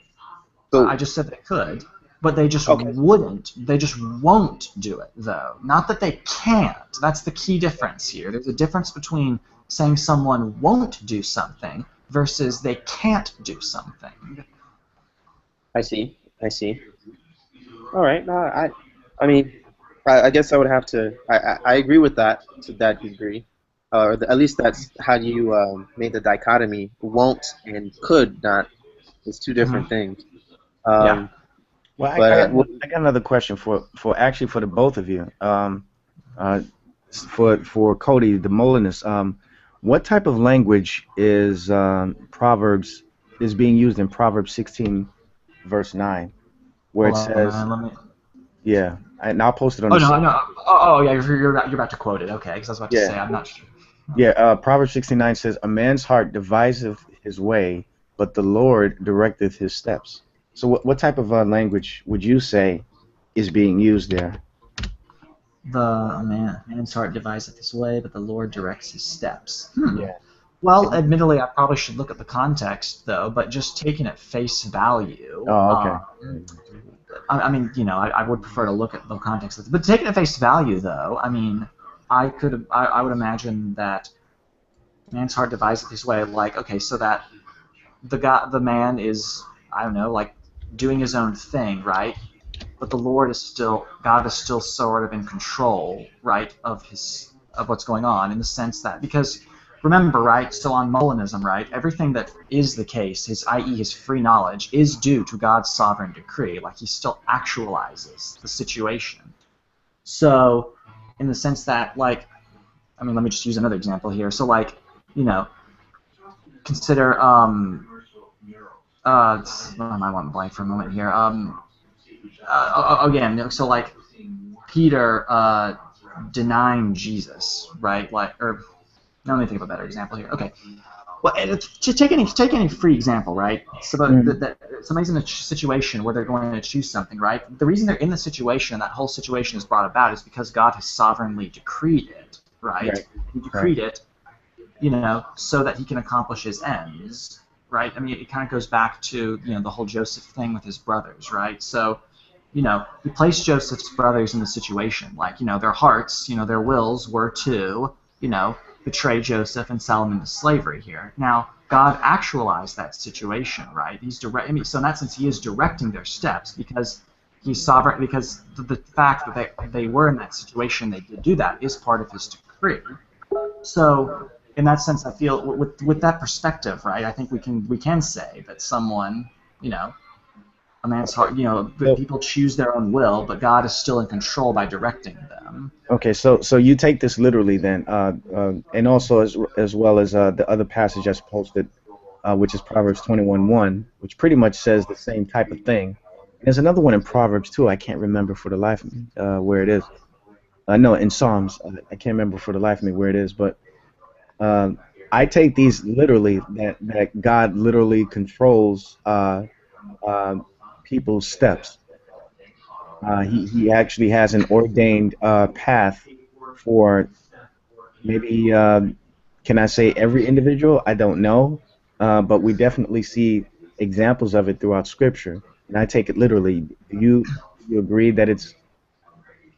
they could, but they just wouldn't. They just won't do it, though. Not that they can't. That's the key difference here. There's a difference between saying someone won't do something versus they can't do something. I see. All right. No, I guess I would have to. I agree with that to that degree. At least that's how you made the dichotomy. Won't and could not is two different things. Yeah. Well, I got another question for the both of you. For Cody, the Molinist, what type of language is being used in Proverbs 16, verse 9, where it says, yeah, and I'll post it on. Yeah, you're about to quote it. Okay, because I was about to say I'm not sure. Yeah, Proverbs 69 says, "A man's heart deviseth his way, but the Lord directeth his steps." So what type of language would you say is being used there? Man's heart deviseth his way, but the Lord directs his steps. Yeah. Well, admittedly, I probably should look at the context, though, but just taking at face value. Oh, okay. I would prefer to look at the context. But taking at face value, though, I would imagine that man's heart deviseth his way, like, okay, so that the man is, I don't know, like, doing his own thing, right? But God is still sort of in control, right, of what's going on, in the sense that, because remember, right, still on Molinism, right, everything that is the case, i.e. his free knowledge, is due to God's sovereign decree. Like, he still actualizes the situation. So, in the sense that, like, let me just use another example here. So, like, consider, I went blank for a moment here. Again, so, like, Peter denying Jesus, right? Like, or let me think of a better example here. Okay, well, take any free example, right? So somebody's in a situation where they're going to choose something, right? The reason they're in the situation, that whole situation is brought about, is because God has sovereignly decreed it, right? He decreed it, so that he can accomplish his ends, right? It kind of goes back to the whole Joseph thing with his brothers, right? So, he placed Joseph's brothers in the situation, like, their hearts, their wills were to, betray Joseph and sell him into slavery here. Now, God actualized that situation, right? So in that sense, he is directing their steps because he's sovereign, because the fact that they were in that situation, they did do that, is part of his decree. So, in that sense, I feel with that perspective, right? I think we can say that someone, you know, a man's heart, you know, So, people choose their own will, but God is still in control by directing them. okay, so you take this literally then, and also as well as the other passage that's posted, which is Proverbs 21:1, which pretty much says the same type of thing. And there's another one in Proverbs too. I can't remember for the life of me where it is. No, in Psalms, I can't remember for the life of me where it is. But I take these literally that God literally controls uh, people's steps. He actually has an ordained path for maybe can I say every individual? I don't know, but we definitely see examples of it throughout Scripture, and I take it literally. Do you agree that it's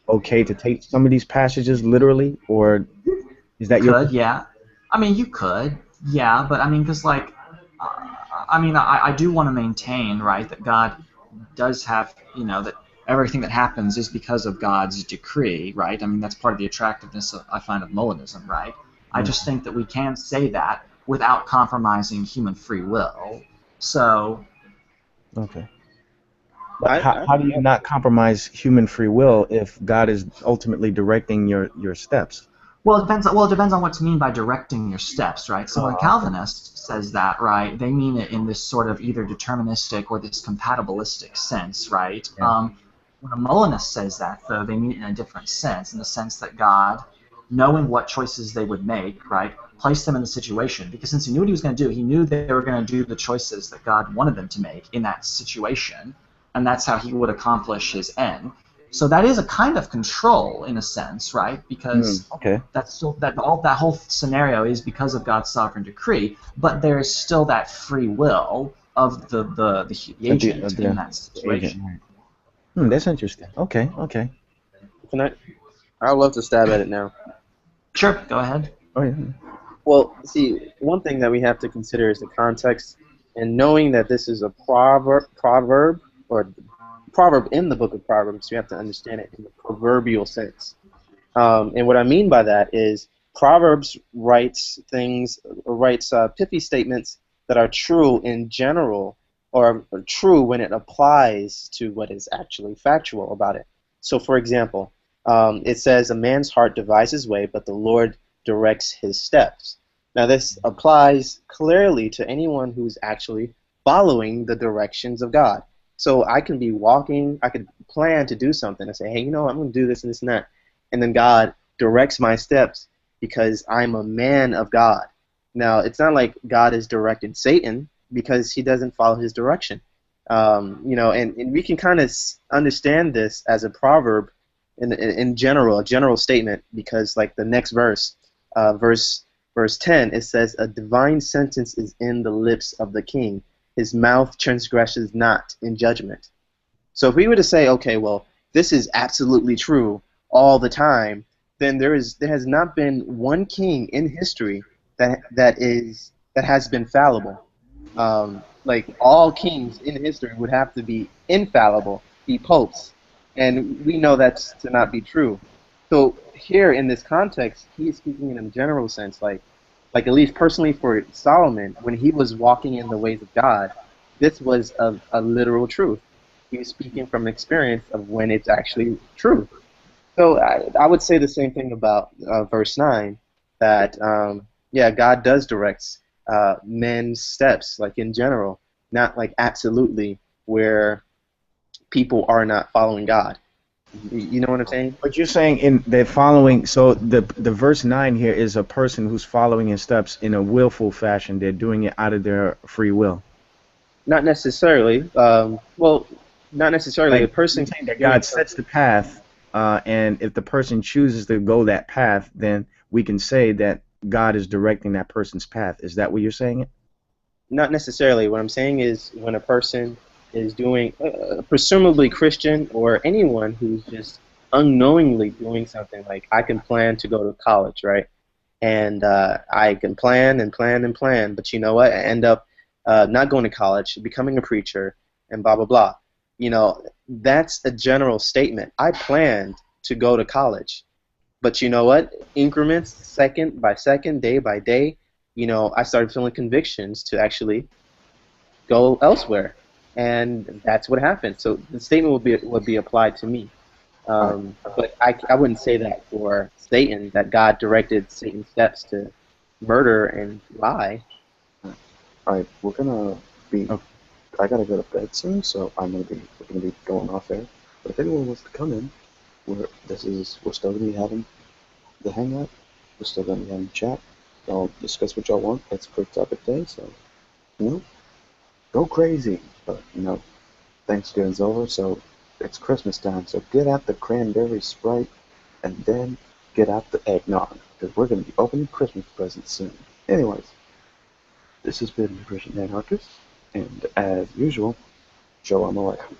okay to take some of these passages literally, or is that your Could, position? yeah. I mean, you could, yeah, but I mean, because like, I mean, I do want to maintain, right, that God does have, you know, that everything that happens is because of God's decree, right? I mean, that's part of the attractiveness I find of Molinism, right? I just think that we can say that without compromising human free will. So, Okay. But I, how do you not compromise human free will if God is ultimately directing your steps? well, it depends. Well, it depends on what to mean by directing your steps, right? So when a Oh, okay. Calvinist says that, right, they mean it in this sort of either deterministic or this compatibilistic sense, right? Yeah. When a Molinist says that, though, they mean it in a different sense, in the sense that God, knowing what choices they would make, right, placed them in the situation because since he knew what he was going to do, he knew they were going to do the choices that God wanted them to make in that situation, and that's how he would accomplish his end. So that is a kind of control in a sense, right? Because Okay. that's still that whole scenario is because of God's sovereign decree, but there is still that free will of the agent in that The agent. situation. Right. That's interesting. Okay. Okay. can I love to stab at it now. Sure, go ahead. Oh yeah. Well, see, one thing that we have to consider is the context, and knowing that this is a proverb in the book of Proverbs, you have to understand it in the proverbial sense. And what I mean by that is Proverbs writes pithy statements that are true in general, or are true when it applies to what is actually factual about it. So, for example, it says, "A man's heart devises his way, but the Lord directs his steps." Now, this applies clearly to anyone who's actually following the directions of God. So I can be walking, I could plan to do something and say, hey, you know, I'm going to do this and this and that. And then God directs my steps because I'm a man of God. Now, it's not like God has directed Satan because he doesn't follow his direction. You know, and we can kind of understand this as a proverb in general, a general statement, because like the next verse 10, it says, "A divine sentence is in the lips of the king. His mouth transgresses not in judgment." So if we were to say, okay, well, this is absolutely true all the time, then there has not been one king in history that has been fallible. Like all kings in history would have to be infallible, be popes, and we know that's to not be true. So here in this context, he is speaking in a general sense, like at least personally for Solomon, when he was walking in the ways of God, this was a literal truth. He was speaking from experience of when it's actually true. So I would say the same thing about verse 9, that, yeah, God does direct men's steps, like in general, not like absolutely where people are not following God. You know what I'm saying? But you're saying in the following, so the verse 9 here is a person who's following his steps in a willful fashion. They're doing it out of their free will. Not necessarily. Well, not necessarily. A Like you're person saying that doing God sets the path, and if the person chooses to go that path, then we can say that God is directing that person's path. Is that what you're saying? Not necessarily. What I'm saying is when a person is doing, presumably Christian or anyone who's just unknowingly doing something, like I can plan to go to college, right? And I can plan and plan and plan, but you know what? I end up not going to college, becoming a preacher, and blah, blah, blah. You know, that's a general statement. I planned to go to college, But you know what? Increments, second by second, day by day, I started feeling convictions to actually go elsewhere, and that's what happened. So the statement would be applied to me. Alright, But I wouldn't say that for Satan, that God directed Satan's steps to murder and lie. alright, we're gonna be. Okay. I gotta go to bed soon, so we're gonna be going off air. But if anyone wants to come in, we're still gonna be having the hangout. We're still gonna be having chat. Y'all discuss what y'all want. It's a quick topic day, so go crazy. But Thanksgiving's over, so it's Christmas time. So get out the cranberry Sprite, and then get out the eggnog, because we're gonna be opening Christmas presents soon. Anyways, this has been Christian Anarchist, and as usual, Shalom Aleichem.